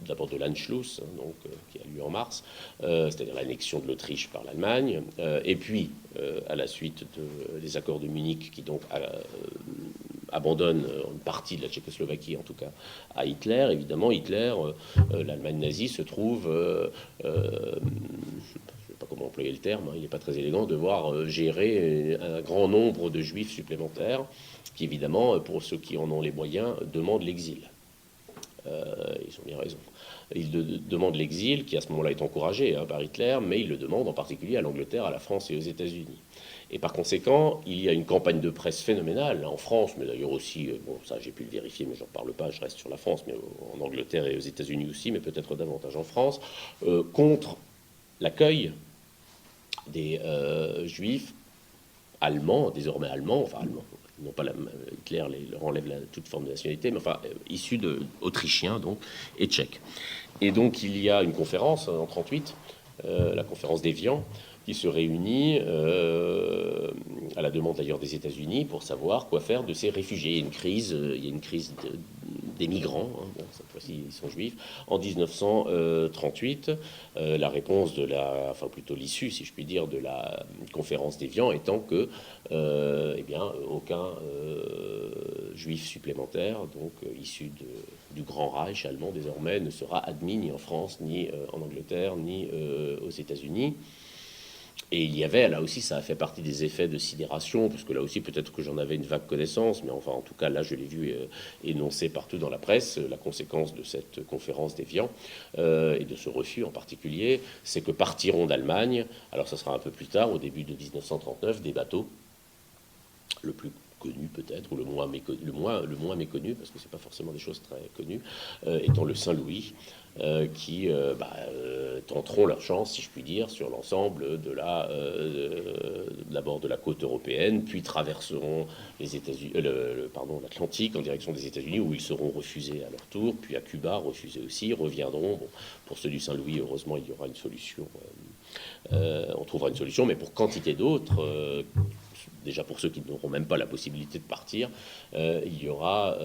d'abord de l'Anschluss, qui a lieu en mars, c'est-à-dire l'annexion de l'Autriche par l'Allemagne, et puis à la suite des accords de Munich, qui donc abandonne une partie de la Tchécoslovaquie, en tout cas, à Hitler. Évidemment, Hitler, l'Allemagne nazie, se trouve, je ne sais pas comment employer le terme, il n'est pas très élégant, devoir gérer un grand nombre de juifs supplémentaires, qui évidemment, pour ceux qui en ont les moyens, demandent l'exil. Ils ont bien raison. Ils demandent l'exil, qui à ce moment-là est encouragé par Hitler, mais ils le demandent en particulier à l'Angleterre, à la France et aux États-Unis. Et par conséquent, il y a une campagne de presse phénoménale en France, mais d'ailleurs aussi, bon, ça j'ai pu le vérifier, mais j'en parle pas, je reste sur la France, mais en Angleterre et aux États-Unis aussi, mais peut-être davantage en France, contre l'accueil des juifs allemands, désormais allemands, enfin allemands, non pas Hitler leur enlève toute forme de nationalité, mais enfin issus autrichiens donc et tchèques. Et donc il y a une conférence en 1938, la conférence d'Évian, qui se réunit à la demande d'ailleurs des États-Unis pour savoir quoi faire de ces réfugiés. Il y a une crise des migrants, bon, cette fois-ci ils sont juifs, en 1938. La réponse enfin plutôt l'issue, si je puis dire, de la conférence d'Évian étant que eh bien, aucun juif supplémentaire, donc issu du Grand Reich allemand désormais, ne sera admis ni en France, ni en Angleterre, ni aux États-Unis. Et il y avait, là aussi, ça a fait partie des effets de sidération, parce que là aussi, peut-être que j'en avais une vague connaissance, mais enfin, en tout cas, là, je l'ai vu énoncé partout dans la presse. La conséquence de cette conférence d'Évian, et de ce refus en particulier, c'est que partiront d'Allemagne, alors ça sera un peu plus tard, au début de 1939, des bateaux, le plus connu peut-être, ou le moins méconnu, parce que c'est pas forcément des choses très connues, étant le Saint-Louis, qui tenteront leur chance, si je puis dire, sur l'ensemble d'abord de la côte européenne, puis traverseront les États-Unis, l'Atlantique en direction des États-Unis, où ils seront refusés à leur tour, puis à Cuba, refusés aussi, reviendront. Bon, pour ceux du Saint-Louis, heureusement, il y aura une solution. On trouvera une solution, mais pour quantité d'autres, déjà pour ceux qui n'auront même pas la possibilité de partir, il y aura,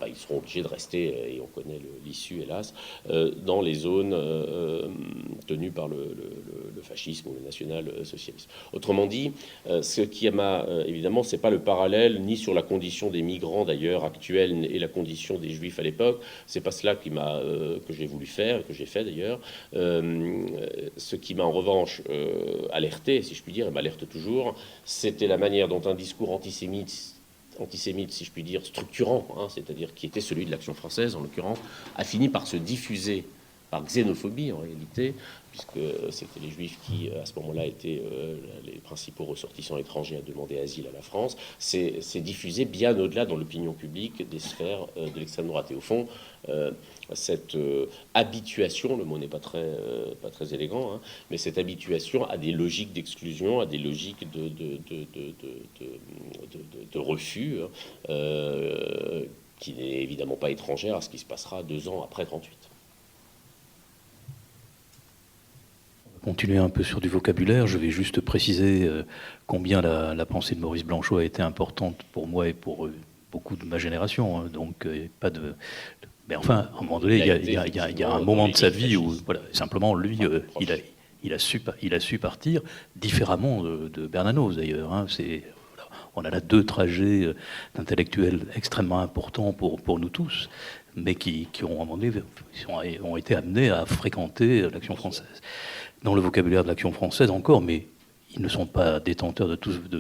ils seront obligés de rester, et on connaît l'issue hélas, dans les zones tenues par le fascisme ou le national-socialisme. Autrement dit, ce qui m'a, évidemment, c'est pas le parallèle ni sur la condition des migrants d'ailleurs actuelle et la condition des juifs à l'époque, c'est pas cela que j'ai voulu faire, que j'ai fait d'ailleurs. Ce qui m'a en revanche alerté, si je puis dire, et m'alerte toujours, c'était la manière dont un discours antisémite, si je puis dire, structurant, c'est-à-dire qui était celui de l'Action française en l'occurrence, a fini par se diffuser par xénophobie en réalité, puisque c'était les Juifs qui, à ce moment-là, étaient les principaux ressortissants étrangers à demander asile à la France, c'est diffusé bien au-delà dans l'opinion publique des sphères de l'extrême droite. Et au fond, cette habituation, le mot n'est pas très élégant, mais cette habituation à des logiques d'exclusion, à des logiques de refus, qui n'est évidemment pas étrangère à ce qui se passera 2 ans après 1938. Continuer un peu sur du vocabulaire, je vais juste préciser combien la pensée de Maurice Blanchot a été importante pour moi et pour beaucoup de ma génération. Donc, pas de... Mais enfin, à un moment donné, il y a un moment de sa vie où, voilà, simplement, lui, il a su partir différemment de Bernanos, d'ailleurs. On a là 2 trajets d'intellectuels extrêmement importants pour nous tous. mais qui ont, à un moment donné, ont été amenés à fréquenter l'Action française. Dans le vocabulaire de l'Action française encore, mais ils ne sont pas détenteurs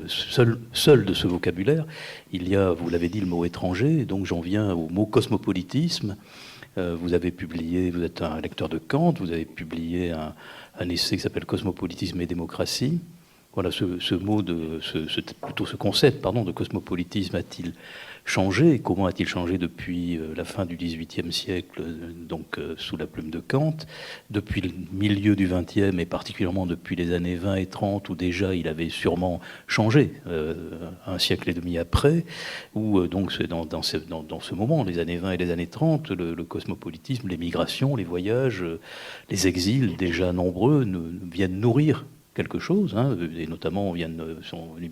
seuls de ce vocabulaire. Il y a, vous l'avez dit, le mot étranger, donc j'en viens au mot cosmopolitisme. Vous avez publié, vous êtes un lecteur de Kant, vous avez publié un essai qui s'appelle Cosmopolitisme et démocratie. Voilà, plutôt ce concept, de cosmopolitisme a-t-il changé? Comment a-t-il changé depuis la fin du XVIIIe siècle, donc sous la plume de Kant, depuis le milieu du XXe et particulièrement depuis les années 20 et 30 où déjà il avait sûrement changé, un siècle et demi après, où donc c'est dans ce moment, les années 20 et les années 30, le cosmopolitisme, les migrations, les voyages, les exils déjà nombreux viennent nourrir quelque chose, et notamment sont venus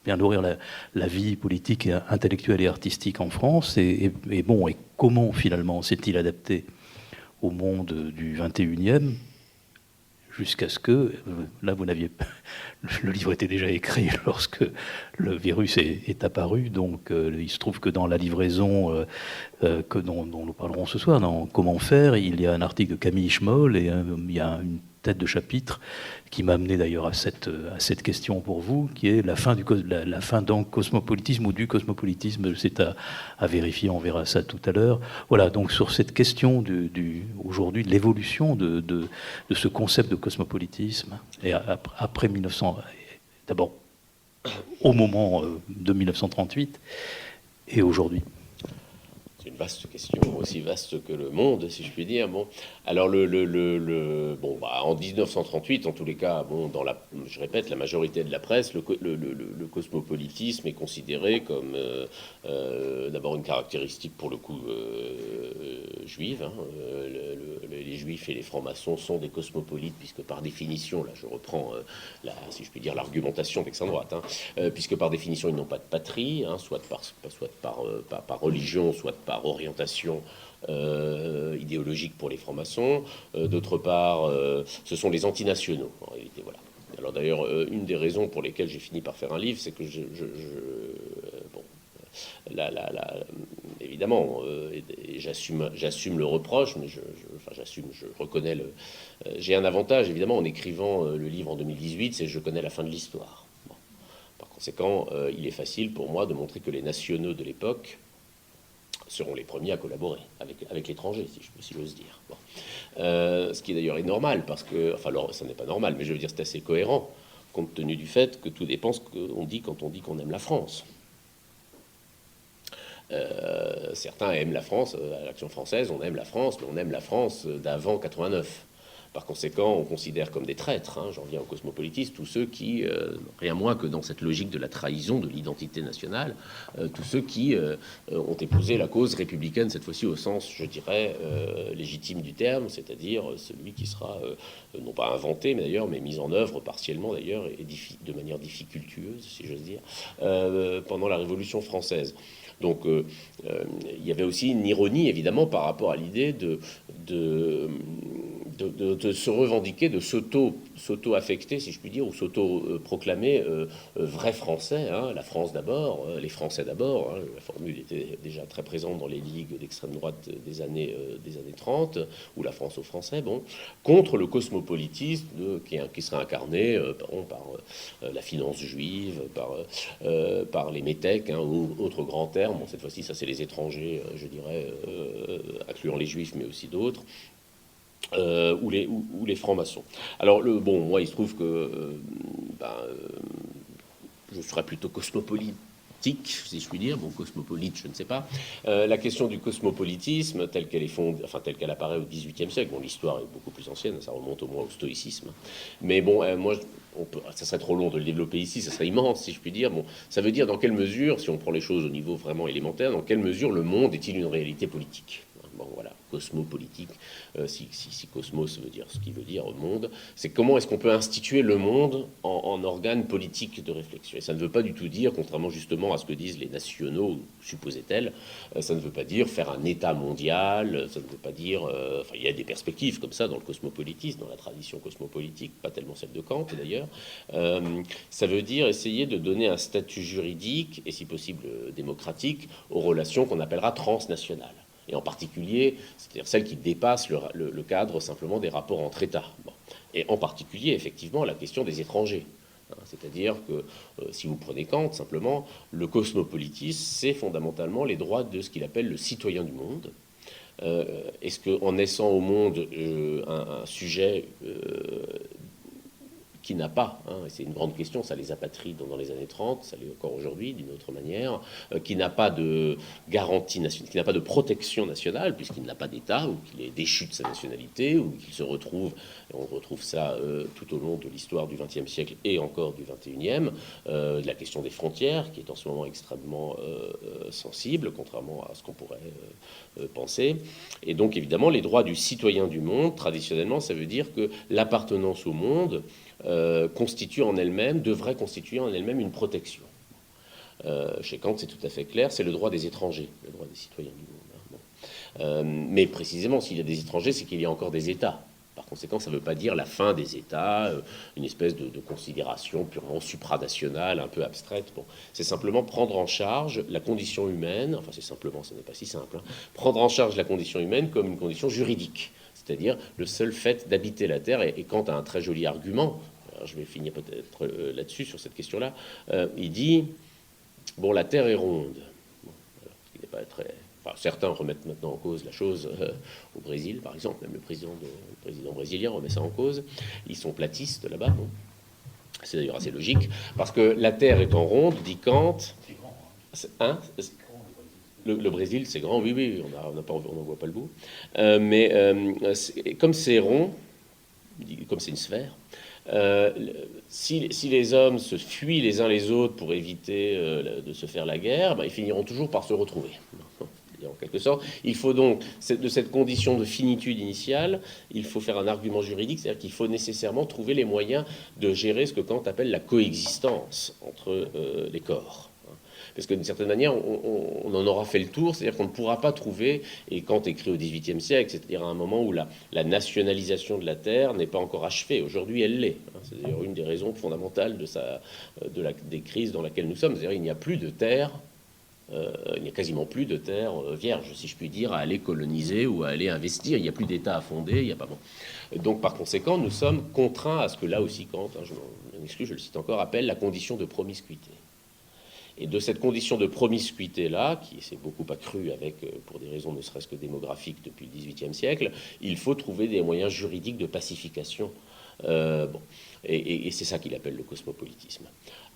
bien nourrir la vie politique, et intellectuelle et artistique en France. Et comment finalement s'est-il adapté au monde du 21e jusqu'à ce que, là vous n'aviez pas, le livre était déjà écrit lorsque le virus est apparu, donc il se trouve que dans la livraison dont nous parlerons ce soir, dans Comment faire, il y a un article de Camille Schmoll et il y a une tête de chapitre qui m'a amené d'ailleurs à cette question pour vous, qui est la fin d'un cosmopolitisme ou du cosmopolitisme. C'est à vérifier, on verra ça tout à l'heure. Voilà, donc sur cette question aujourd'hui de l'évolution de ce concept de cosmopolitisme, et après 1900, d'abord au moment de 1938 et aujourd'hui. C'est une vaste question, aussi vaste que le monde, si je puis dire. Bon, alors en 1938, en tous les cas, je répète, la majorité de la presse, le cosmopolitisme est considéré comme d'abord une caractéristique pour le coup juive. Les juifs et les francs-maçons sont des cosmopolites, puisque par définition, là je reprends si je puis dire l'argumentation d'extrême droite, puisque par définition ils n'ont pas de patrie, soit par religion, soit par orientation idéologique pour les francs-maçons. D'autre part, ce sont les antinationaux, en réalité. Voilà. Alors d'ailleurs, une des raisons pour lesquelles j'ai fini par faire un livre, c'est que évidemment, j'assume le reproche, mais je reconnais j'ai un avantage, évidemment, en écrivant le livre en 2018, c'est que je connais la fin de l'histoire. Bon. Par conséquent, il est facile pour moi de montrer que les nationaux de l'époque seront les premiers à collaborer avec l'étranger, si j'ose dire. Bon. Ce qui d'ailleurs est normal, parce que, ça n'est pas normal, mais je veux dire, c'est assez cohérent, compte tenu du fait que tout dépend ce qu'on dit quand on dit qu'on aime la France. Certains aiment la France, à l'Action française, on aime la France, mais on aime la France d'avant 89. Par conséquent, on considère comme des traîtres, j'en viens au cosmopolitisme, tous ceux qui, rien moins que dans cette logique de la trahison de l'identité nationale, tous ceux qui ont épousé la cause républicaine, cette fois-ci au sens, je dirais, légitime du terme, c'est-à-dire celui qui sera, non pas inventé, mais d'ailleurs, mais mis en œuvre partiellement d'ailleurs, et de manière difficultueuse, si j'ose dire, pendant la Révolution française. Donc, il y avait aussi une ironie, évidemment, par rapport à l'idée de se revendiquer, de s'auto-affecter, si je puis dire, ou s'auto-proclamer vrai français, la France d'abord, les Français d'abord. La formule était déjà très présente dans les ligues d'extrême droite des années 30, ou la France aux Français, contre le cosmopolitisme qui serait incarné par la finance juive, par les métèques, ou autres grands termes. Cette fois-ci, ça c'est les étrangers, je dirais, incluant les juifs, mais aussi d'autres. Ou les francs-maçons. Alors, moi, il se trouve que je serais plutôt cosmopolitique, si je puis dire. Cosmopolite, je ne sais pas. La question du cosmopolitisme, telle qu'elle apparaît au XVIIIe siècle, l'histoire est beaucoup plus ancienne, ça remonte au moins au stoïcisme. Mais moi, ça serait trop long de le développer ici, ça serait immense, si je puis dire. Ça veut dire dans quelle mesure, si on prend les choses au niveau vraiment élémentaire, dans quelle mesure le monde est-il une réalité politique ? Voilà, cosmopolitique, si cosmos veut dire ce qui veut dire monde, c'est comment est-ce qu'on peut instituer le monde en organe politique de réflexion. Et ça ne veut pas du tout dire, contrairement justement à ce que disent les nationaux, supposait-elle, ça ne veut pas dire faire un État mondial, ça ne veut pas dire... il y a des perspectives comme ça dans le cosmopolitisme, dans la tradition cosmopolitique, pas tellement celle de Kant d'ailleurs. Ça veut dire essayer de donner un statut juridique, et si possible démocratique, aux relations qu'on appellera transnationales. et en particulier, c'est-à-dire celles qui dépassent le cadre simplement des rapports entre États. Bon. Et en particulier, effectivement, la question des étrangers. C'est-à-dire que, si vous prenez Kant, simplement, le cosmopolitisme, c'est fondamentalement les droits de ce qu'il appelle le citoyen du monde. Est-ce qu'en naissant au monde un sujet qui n'a pas, et c'est une grande question, ça les apatrides dans les années 30, ça l'est encore aujourd'hui d'une autre manière, qui n'a pas de garantie nationale, qui n'a pas de protection nationale, puisqu'il n'a pas d'État, ou qu'il est déchu de sa nationalité, ou qu'il se retrouve, et on retrouve ça tout au long de l'histoire du XXe siècle et encore du XXIe, la question des frontières, qui est en ce moment extrêmement sensible, contrairement à ce qu'on pourrait penser. Et donc, évidemment, les droits du citoyen du monde, traditionnellement, ça veut dire que l'appartenance au monde devrait constituer en elle-même une protection. Chez Kant, c'est tout à fait clair, c'est le droit des étrangers, le droit des citoyens du monde. Mais précisément, s'il y a des étrangers, c'est qu'il y a encore des États. Par conséquent, ça ne veut pas dire la fin des États, une espèce de considération purement supranationale, un peu abstraite. Bon, c'est simplement prendre en charge la condition humaine, enfin c'est simplement, ce n'est pas si simple, prendre en charge la condition humaine comme une condition juridique. C'est-à-dire le seul fait d'habiter la Terre, et Kant a un très joli argument, alors je vais finir peut-être là-dessus, sur cette question-là, il dit, bon, la Terre est ronde. Bon, alors, il n'est pas très... Enfin, certains remettent maintenant en cause la chose au Brésil, par exemple, même le président brésilien remet ça en cause, ils sont platistes là-bas, bon. C'est d'ailleurs assez logique, parce que la Terre étant ronde, dit Kant... C'est grand, hein. Le Brésil, c'est grand, oui, on n'en voit pas le bout. Comme c'est rond, comme c'est une sphère, si les hommes se fuient les uns les autres pour éviter de se faire la guerre, ils finiront toujours par se retrouver. En quelque sorte, il faut donc, de cette condition de finitude initiale, il faut faire un argument juridique, c'est-à-dire qu'il faut nécessairement trouver les moyens de gérer ce que Kant appelle la coexistence entre les corps. Parce que d'une certaine manière, on en aura fait le tour, c'est-à-dire qu'on ne pourra pas trouver, et Kant écrit au XVIIIe siècle, c'est-à-dire à un moment où la nationalisation de la Terre n'est pas encore achevée. Aujourd'hui, elle l'est. C'est d'ailleurs une des raisons fondamentales des crises dans laquelle nous sommes. C'est-à-dire qu'il n'y a plus de terre, il n'y a quasiment plus de terre vierge, si je puis dire, à aller coloniser ou à aller investir. Il n'y a plus d'État à fonder, il n'y a pas bon. Donc, par conséquent, nous sommes contraints à ce que là aussi Kant, je m'en excuse, je le cite encore, appelle la condition de promiscuité. Et de cette condition de promiscuité-là, qui s'est beaucoup accrue pour des raisons ne serait-ce que démographiques depuis le XVIIIe siècle, il faut trouver des moyens juridiques de pacification. Et c'est ça qu'il appelle le cosmopolitisme.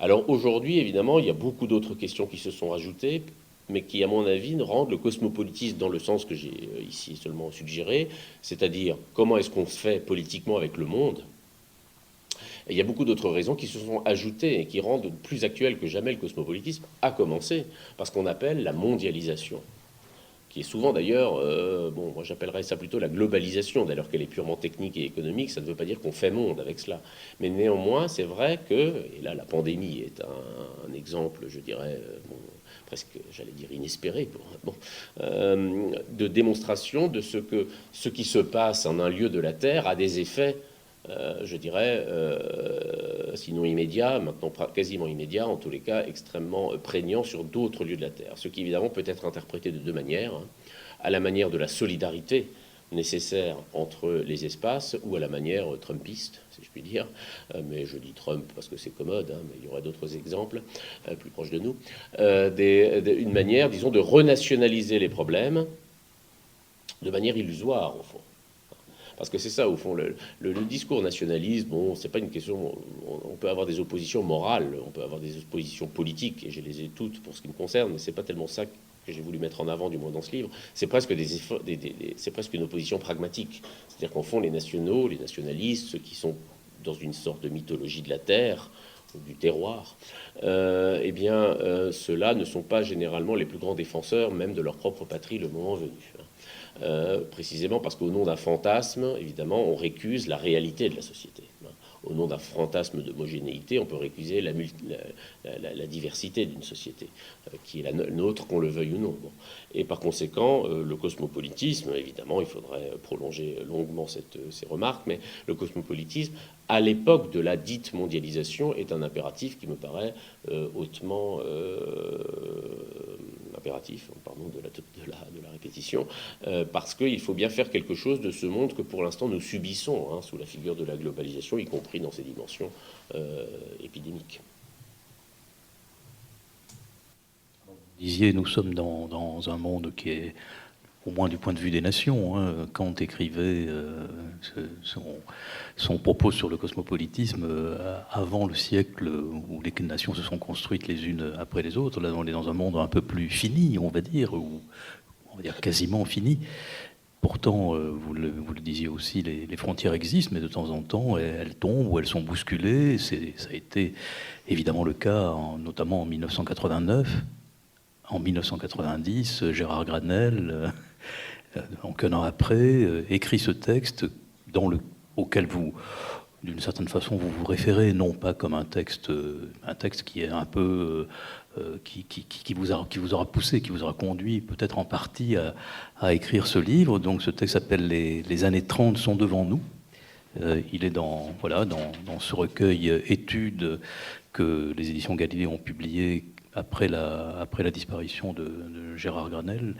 Alors aujourd'hui, évidemment, il y a beaucoup d'autres questions qui se sont rajoutées, mais qui, à mon avis, rendent le cosmopolitisme dans le sens que j'ai ici seulement suggéré, c'est-à-dire comment est-ce qu'on se fait politiquement avec le monde. Et il y a beaucoup d'autres raisons qui se sont ajoutées et qui rendent plus actuel que jamais le cosmopolitisme, à commencer par ce qu'on appelle la mondialisation, qui est souvent d'ailleurs, moi j'appellerais ça plutôt la globalisation, d'ailleurs qu'elle est purement technique et économique, ça ne veut pas dire qu'on fait monde avec cela. Mais néanmoins, c'est vrai que, et là la pandémie est un exemple, je dirais, presque, j'allais dire, inespéré, de démonstration de ce qui se passe en un lieu de la Terre a des effets, je dirais, sinon immédiat, maintenant quasiment immédiat, en tous les cas extrêmement prégnant sur d'autres lieux de la Terre. Ce qui évidemment peut être interprété de deux manières, à la manière de la solidarité nécessaire entre les espaces ou à la manière trumpiste, si je puis dire. Mais je dis Trump parce que c'est commode, mais il y aurait d'autres exemples plus proches de nous. Une manière, disons, de renationaliser les problèmes de manière illusoire, au fond. Parce que c'est ça, au fond, le discours nationaliste, bon, c'est pas une question... On peut avoir des oppositions morales, on peut avoir des oppositions politiques, et je les ai toutes pour ce qui me concerne, mais c'est pas tellement ça que j'ai voulu mettre en avant, du moins dans ce livre. C'est presque c'est presque une opposition pragmatique. C'est-à-dire qu'en fond, les nationaux, les nationalistes, ceux qui sont dans une sorte de mythologie de la terre, du terroir, ceux-là ne sont pas généralement les plus grands défenseurs, même de leur propre patrie, le moment venu. Précisément parce qu'au nom d'un fantasme, évidemment, on récuse la réalité de la société. Au nom d'un fantasme d'homogénéité, on peut récuser la diversité d'une société, qui est la nôtre, qu'on le veuille ou non. Bon. Et par conséquent, le cosmopolitisme, évidemment, il faudrait prolonger longuement ces remarques, mais le cosmopolitisme, à l'époque de la dite mondialisation, est un impératif qui me paraît hautement impératif, pardon de la répétition, parce qu'il faut bien faire quelque chose de ce monde que pour l'instant nous subissons sous la figure de la globalisation, y compris dans ses dimensions épidémiques. Vous disiez, nous sommes dans un monde qui est, au moins du point de vue des nations, Kant écrivait son propos sur le cosmopolitisme avant le siècle où les nations se sont construites les unes après les autres. Là, on est dans un monde un peu plus fini, on va dire, ou on va dire quasiment fini. Pourtant, vous le disiez aussi, les frontières existent, mais de temps en temps, elles tombent ou elles sont bousculées. Ça a été évidemment le cas, notamment en 1989. En 1990, Gérard Granel, donc un an après, écrit ce texte auquel vous, d'une certaine façon, vous vous référez, non pas comme un texte qui est un peu... qui vous aura poussé, qui vous aura conduit peut-être en partie à écrire ce livre. Donc ce texte s'appelle Les années 30 sont devant nous. Il est dans ce recueil études que les éditions Galilée ont publié après la disparition de Gérard Granel,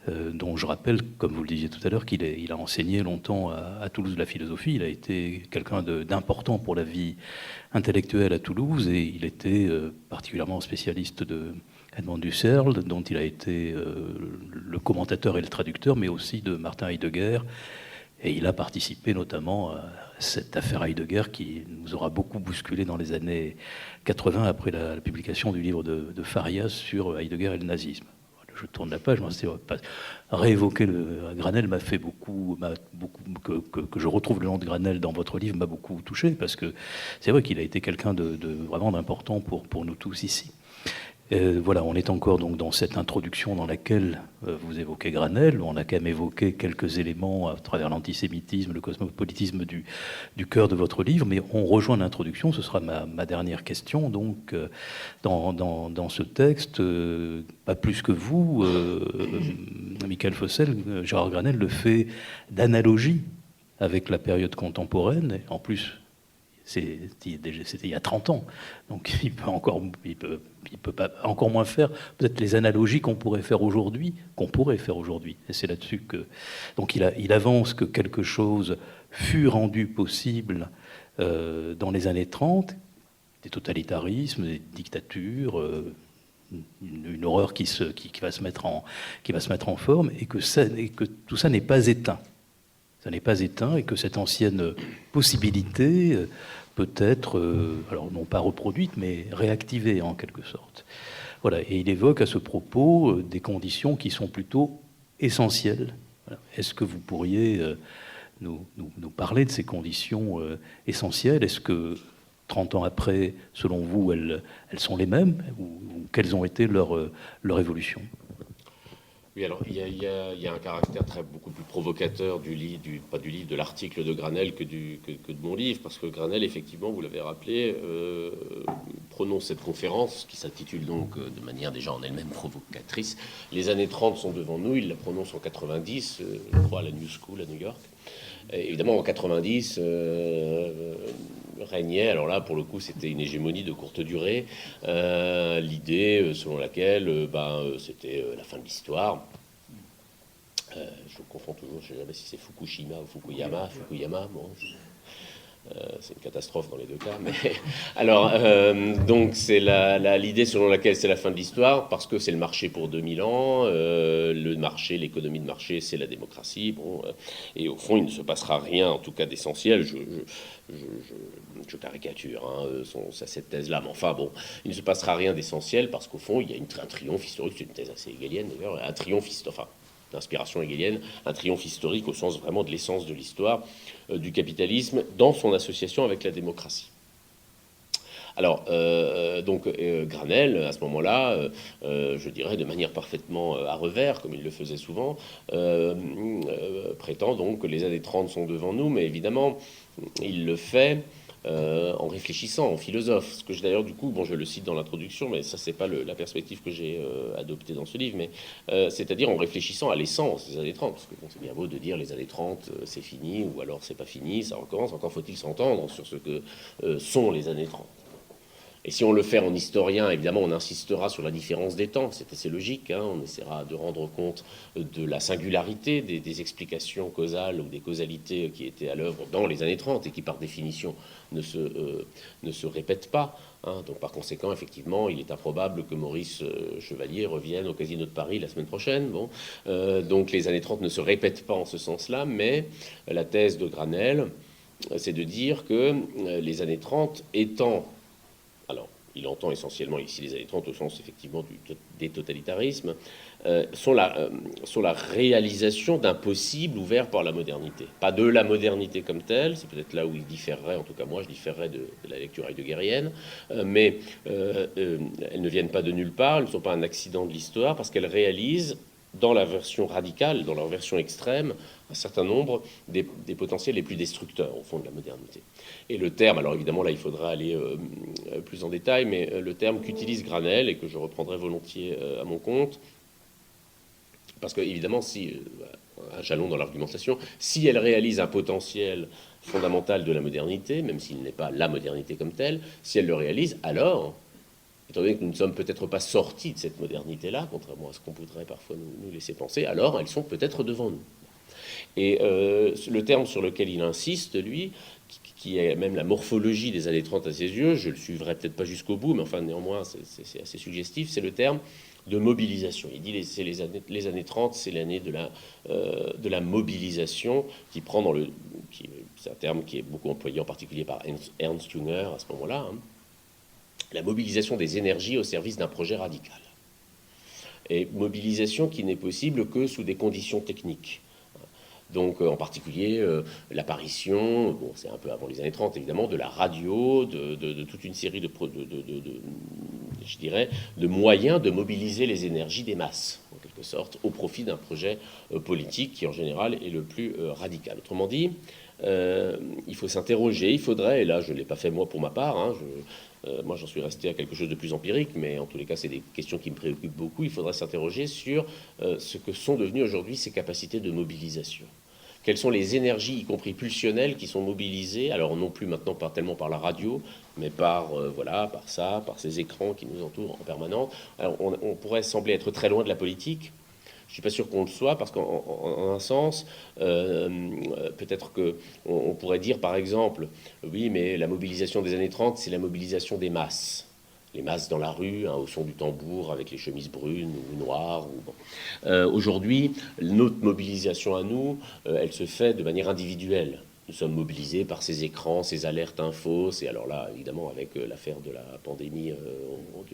dont je rappelle, comme vous le disiez tout à l'heure, qu'il a enseigné longtemps à Toulouse la philosophie. Il a été quelqu'un d'important pour la vie intellectuelle à Toulouse, et il était particulièrement spécialiste de Edmond Husserl, dont il a été le commentateur et le traducteur, mais aussi de Martin Heidegger. Et il a participé notamment à cette affaire Heidegger qui nous aura beaucoup bousculé dans les années 80 après la publication du livre de Farias sur Heidegger et le nazisme. Je tourne la page, réévoquer Granel m'a fait beaucoup que je retrouve le nom de Granel dans votre livre m'a beaucoup touché, parce que c'est vrai qu'il a été quelqu'un de vraiment d'important pour nous tous ici. Voilà, on est encore donc dans cette introduction dans laquelle vous évoquez Granel. On a quand même évoqué quelques éléments à travers l'antisémitisme, le cosmopolitisme du cœur de votre livre, mais on rejoint l'introduction. Ce sera ma dernière question. Donc, dans ce texte, pas plus que vous, Michael Fossel, Gérard Granel le fait d'analogie avec la période contemporaine. Et en plus, c'était il y a 30 ans, donc il peut pas encore moins faire peut-être les analogies qu'on pourrait faire aujourd'hui. Et c'est là-dessus que donc il avance que quelque chose fut rendu possible dans les années 30, des totalitarismes, des dictatures, une horreur qui va se mettre en forme, et que tout ça n'est pas éteint. Ça n'est pas éteint, et que cette ancienne possibilité peut être, alors non pas reproduite, mais réactivée en quelque sorte. Voilà, et il évoque à ce propos des conditions qui sont plutôt essentielles. Voilà. Est-ce que vous pourriez nous parler de ces conditions essentielles? Est-ce que 30 ans après, selon vous, elles sont les mêmes, ou quelles ont été leur évolution? Oui, alors il y a un caractère beaucoup plus provocateur de l'article de Granel que de mon livre, parce que Granel, effectivement, vous l'avez rappelé, prononce cette conférence qui s'intitule donc de manière déjà en elle-même provocatrice. Les années 30 sont devant nous. Il la prononce en 90, je crois, à la New School à New York. Et évidemment, en 90 régnait, alors là, pour le coup, c'était une hégémonie de courte durée, l'idée selon laquelle c'était la fin de l'histoire. Je confonds toujours, je ne sais jamais si c'est Fukushima ou Fukuyama. Bon, c'est une catastrophe dans les deux cas. Mais alors, donc c'est l'idée selon laquelle c'est la fin de l'histoire, parce que c'est le marché pour 2000 ans. Le marché, l'économie de marché, c'est la démocratie. Bon, et au fond, il ne se passera rien, en tout cas d'essentiel. Je caricature cette thèse-là, mais enfin bon, il ne se passera rien d'essentiel, parce qu'au fond, il y a un triomphe historique. C'est une thèse assez hegelienne d'ailleurs, un triomphe historique, d'inspiration hégélienne, un triomphe historique au sens vraiment de l'essence de l'histoire du capitalisme dans son association avec la démocratie. Alors, Granel, à ce moment-là, je dirais de manière parfaitement à revers, comme il le faisait souvent, prétend donc que les années 30 sont devant nous, mais évidemment, il le fait en réfléchissant, en philosophe. Ce que d'ailleurs, du coup, je le cite dans l'introduction, mais ça, c'est pas la perspective que j'ai adoptée dans ce livre, mais c'est-à-dire en réfléchissant à l'essence des années 30. Parce que c'est bien beau de dire les années 30, c'est fini, ou alors c'est pas fini, ça recommence. Encore faut-il s'entendre sur ce que sont les années 30. Et si on le fait en historien, évidemment, on insistera sur la différence des temps, c'est assez logique, hein, on essaiera de rendre compte de la singularité des explications causales ou des causalités qui étaient à l'œuvre dans les années 30 et qui, par définition, ne se répètent pas. Hein. Donc, par conséquent, effectivement, il est improbable que Maurice Chevalier revienne au Casino de Paris la semaine prochaine. Bon. Donc, les années 30 ne se répètent pas en ce sens-là, mais la thèse de Granel, c'est de dire que les années 30 étant... Alors, il entend essentiellement ici les années 30 au sens effectivement des totalitarismes, sont la réalisation d'un possible ouvert par la modernité. Pas de la modernité comme telle, c'est peut-être là où il différerait, en tout cas moi je différerais de la lecture heideggerienne, mais elles ne viennent pas de nulle part, elles ne sont pas un accident de l'histoire, parce qu'elles réalisent, dans la version radicale, dans leur version extrême, un certain nombre des potentiels les plus destructeurs, au fond, de la modernité. Et le terme, alors évidemment, là, il faudra aller plus en détail, mais le terme qu'utilise Granel, et que je reprendrai volontiers à mon compte, parce que, évidemment, si, un jalon dans l'argumentation, si elle réalise un potentiel fondamental de la modernité, même s'il n'est pas la modernité comme telle, si elle le réalise, alors... Étant donné que nous ne sommes peut-être pas sortis de cette modernité-là, contrairement à ce qu'on voudrait parfois nous laisser penser, alors elles sont peut-être devant nous. Et le terme sur lequel il insiste, lui, qui est même la morphologie des années 30 à ses yeux, je le suivrai peut-être pas jusqu'au bout, mais enfin néanmoins c'est assez suggestif, c'est le terme de mobilisation. Il dit c'est les années 30, c'est l'année de la mobilisation qui prend dans le... C'est un terme qui est beaucoup employé en particulier par Ernst Jünger à ce moment-là, hein, la mobilisation des énergies au service d'un projet radical. Et mobilisation qui n'est possible que sous des conditions techniques. Donc, en particulier, l'apparition, bon, c'est un peu avant les années 30, évidemment, de la radio, de toute une série je dirais, de moyens de mobiliser les énergies des masses, en quelque sorte, au profit d'un projet politique qui, en général, est le plus radical. Autrement dit, il faut s'interroger, il faudrait, et là, je ne l'ai pas fait moi pour ma part, hein, moi, j'en suis resté à quelque chose de plus empirique, mais en tous les cas, c'est des questions qui me préoccupent beaucoup. Il faudrait s'interroger sur ce que sont devenues aujourd'hui ces capacités de mobilisation. Quelles sont les énergies, y compris pulsionnelles, qui sont mobilisées, alors non plus maintenant pas tellement par la radio, mais par ces écrans qui nous entourent en permanence. Alors, on pourrait sembler être très loin de la politique. Je ne suis pas sûr qu'on le soit, parce qu'en un sens, peut-être qu'on pourrait dire, par exemple, oui, mais la mobilisation des années 30, c'est la mobilisation des masses. Les masses dans la rue, hein, au son du tambour, avec les chemises brunes ou noires. Aujourd'hui, notre mobilisation à nous, elle se fait de manière individuelle. Nous sommes mobilisés par ces écrans, ces alertes infos. Et alors là, évidemment, avec l'affaire de la pandémie,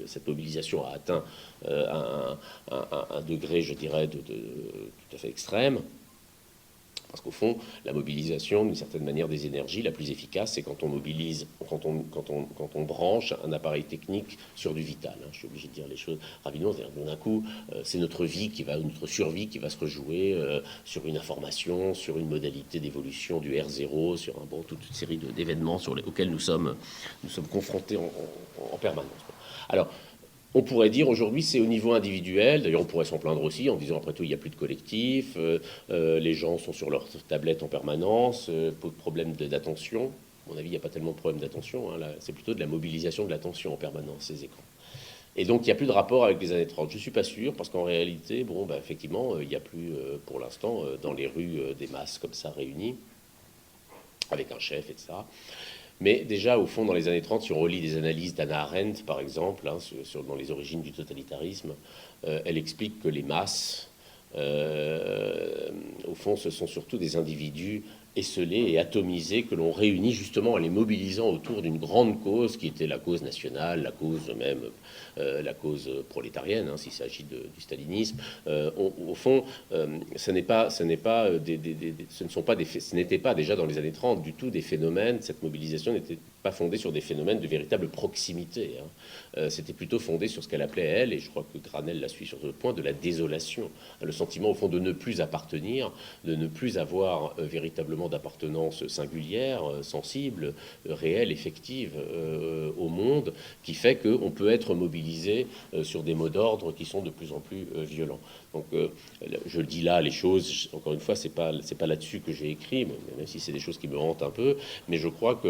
cette mobilisation a atteint un degré, je dirais, tout à fait extrême. Parce qu'au fond, la mobilisation, d'une certaine manière, des énergies, la plus efficace, c'est quand on mobilise, quand on branche un appareil technique sur du vital. Hein. Je suis obligé de dire les choses rapidement. D'un coup, c'est notre survie qui va se rejouer sur une information, sur une modalité d'évolution du R0, sur toute une série d'événements auxquels nous sommes confrontés en permanence. Alors, on pourrait dire aujourd'hui c'est au niveau individuel, d'ailleurs on pourrait s'en plaindre aussi en disant après tout il n'y a plus de collectif, les gens sont sur leur tablette en permanence, pas de problème d'attention. À mon avis il n'y a pas tellement de problème d'attention, hein, c'est plutôt de la mobilisation de l'attention en permanence ces écrans. Et donc il n'y a plus de rapport avec les années 30. Je ne suis pas sûr parce qu'en réalité, effectivement il n'y a plus pour l'instant dans les rues des masses comme ça réunies, avec un chef, etc. Mais déjà, au fond, dans les années 30, si on relit des analyses d'Hannah Arendt, par exemple, hein, dans les origines du totalitarisme, elle explique que les masses, au fond, ce sont surtout des individus esselés et atomisés que l'on réunit justement en les mobilisant autour d'une grande cause qui était la cause nationale, la cause même, la cause prolétarienne, hein, s'il s'agit du stalinisme. Au fond, ce n'était pas déjà dans les années 30 du tout des phénomènes, cette mobilisation n'était pas fondée sur des phénomènes de véritable proximité. Hein. C'était plutôt fondé sur ce qu'elle appelait, elle, et je crois que Granel la suit sur ce point, de la désolation. Le sentiment, au fond, de ne plus appartenir, de ne plus avoir véritablement d'appartenance singulière, sensible, réelle, effective au monde, qui fait qu'on peut être mobilisé sur des mots d'ordre qui sont de plus en plus violents. Donc, je le dis là, les choses, encore une fois, c'est pas là-dessus que j'ai écrit, même si c'est des choses qui me hantent un peu, mais je crois que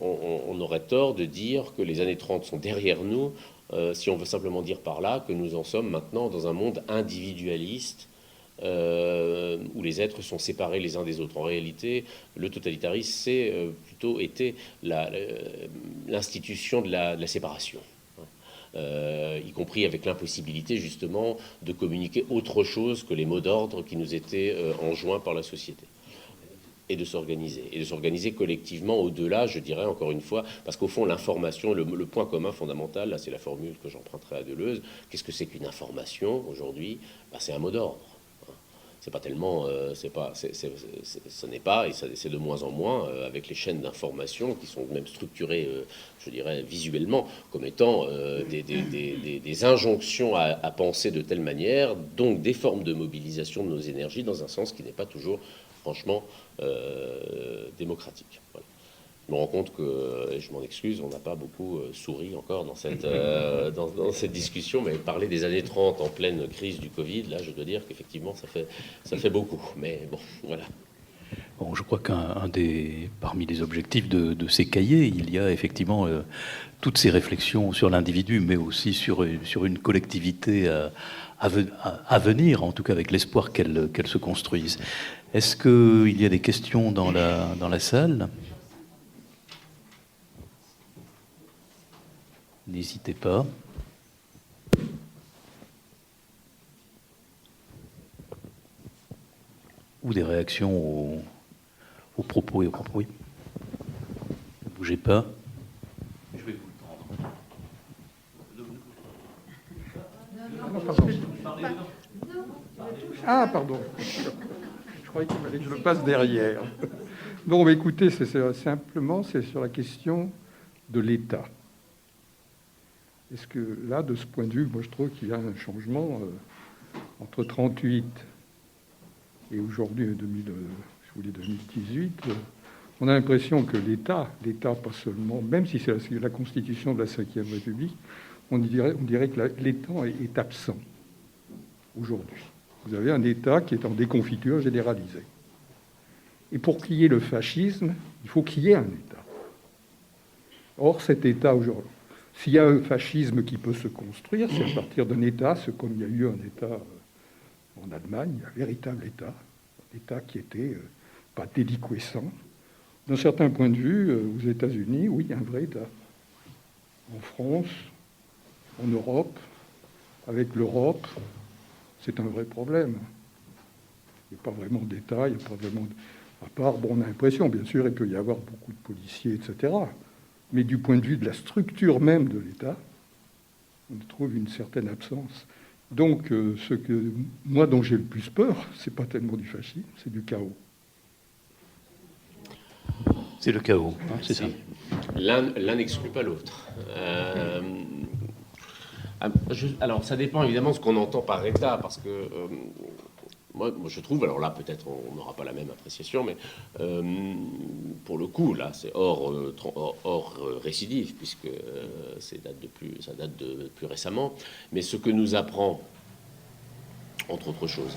on aurait tort de dire que les années 30 sont derrière nous, si on veut simplement dire par là que nous en sommes maintenant dans un monde individualiste, où les êtres sont séparés les uns des autres. En réalité, le totalitarisme, c'est plutôt été l'institution de la séparation, y compris avec l'impossibilité justement de communiquer autre chose que les mots d'ordre qui nous étaient enjoints par la société. Et de s'organiser collectivement au-delà, je dirais encore une fois, parce qu'au fond l'information, le point commun fondamental, là c'est la formule que j'emprunterai à Deleuze, qu'est-ce que c'est qu'une information aujourd'hui? C'est un mot d'ordre. C'est pas tellement, ce n'est pas, et c'est de moins en moins, avec les chaînes d'information qui sont même structurées, je dirais, visuellement, comme étant des injonctions à penser de telle manière, donc des formes de mobilisation de nos énergies dans un sens qui n'est pas toujours, franchement, démocratique. Voilà. Je me rends compte que, et je m'en excuse, on n'a pas beaucoup souri encore dans cette discussion, mais parler des années 30 en pleine crise du Covid, là, je dois dire qu'effectivement, ça fait beaucoup. Mais bon, voilà. Bon, je crois parmi les objectifs de ces cahiers, il y a effectivement toutes ces réflexions sur l'individu, mais aussi sur une collectivité à venir, en tout cas avec l'espoir qu'elle se construise. Est-ce qu'il y a des questions dans la salle ? N'hésitez pas. Ou des réactions aux propos et aux propos. Oui. Ne bougez pas. Je vais vous le prendre. Ah, pardon. Je croyais qu'il fallait que je le passe derrière. Non, mais écoutez, c'est sur la question de l'État. Est-ce que là, de ce point de vue, moi je trouve qu'il y a un changement entre 1938 et aujourd'hui, 2018, on a l'impression que l'État pas seulement, même si c'est la constitution de la Ve République, on dirait que l'État est absent aujourd'hui. Vous avez un État qui est en déconfiture généralisée. Et pour qu'il y ait le fascisme, il faut qu'il y ait un État. Or, cet État aujourd'hui, s'il y a un fascisme qui peut se construire, c'est à partir d'un État, comme il y a eu un État en Allemagne, un véritable État, un État qui était pas déliquescent. D'un certain point de vue, aux États-Unis, oui, il y a un vrai État. En France, en Europe, avec l'Europe, c'est un vrai problème. Il n'y a pas vraiment d'État, il n'y a pas vraiment... À part, bon, on a l'impression, bien sûr, il peut y avoir beaucoup de policiers, etc., mais du point de vue de la structure même de l'État, on trouve une certaine absence. Donc, moi, dont j'ai le plus peur, c'est pas tellement du fascisme, c'est du chaos. C'est le chaos, hein, c'est ça. L'un n'exclut pas l'autre. Alors, ça dépend évidemment de ce qu'on entend par État, parce que moi, je trouve, alors là, peut-être on n'aura pas la même appréciation, mais pour le coup, là, c'est hors récidive, puisque ça date de plus récemment. Mais ce que nous apprend, entre autres choses,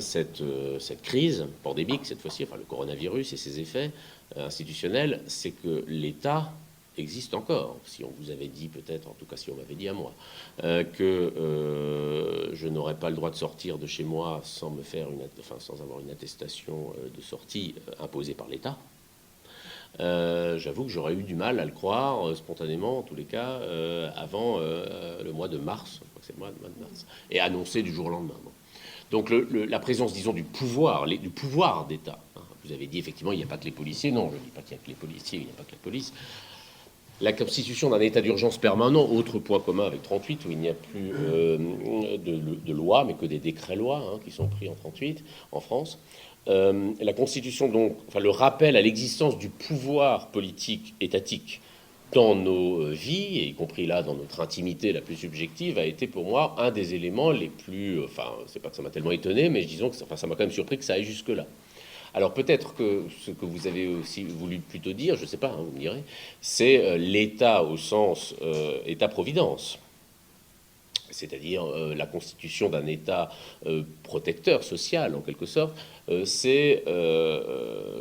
cette crise pandémique, cette fois-ci, enfin le coronavirus et ses effets institutionnels, c'est que l'État existe encore. Si on vous avait dit, peut-être, en tout cas si on m'avait dit à moi, que je n'aurais pas le droit de sortir de chez moi sans avoir une attestation de sortie imposée par l'État, j'avoue que j'aurais eu du mal à le croire spontanément, en tous les cas, avant le mois de mars, je crois que c'est le mois de mars, et annoncé du jour au lendemain. Bon. Donc la présence, disons, du pouvoir d'État. Hein. Vous avez dit, effectivement, il n'y a pas que les policiers. Non, je ne dis pas qu'il n'y a que les policiers, il n'y a pas que la police. La constitution d'un état d'urgence permanent, autre point commun avec 1938, où il n'y a plus de loi, mais que des décrets-lois qui sont pris en 1938 en France. La constitution, donc, enfin, le rappel à l'existence du pouvoir politique étatique dans nos vies, y compris là dans notre intimité la plus subjective, a été pour moi un des éléments les plus... Enfin, c'est pas que ça m'a tellement étonné, mais disons que ça m'a quand même surpris que ça aille jusque-là. Alors peut-être que ce que vous avez aussi voulu plutôt dire, je ne sais pas, vous me direz, c'est l'État au sens État-providence, c'est-à-dire la constitution d'un État protecteur social, en quelque sorte, s'est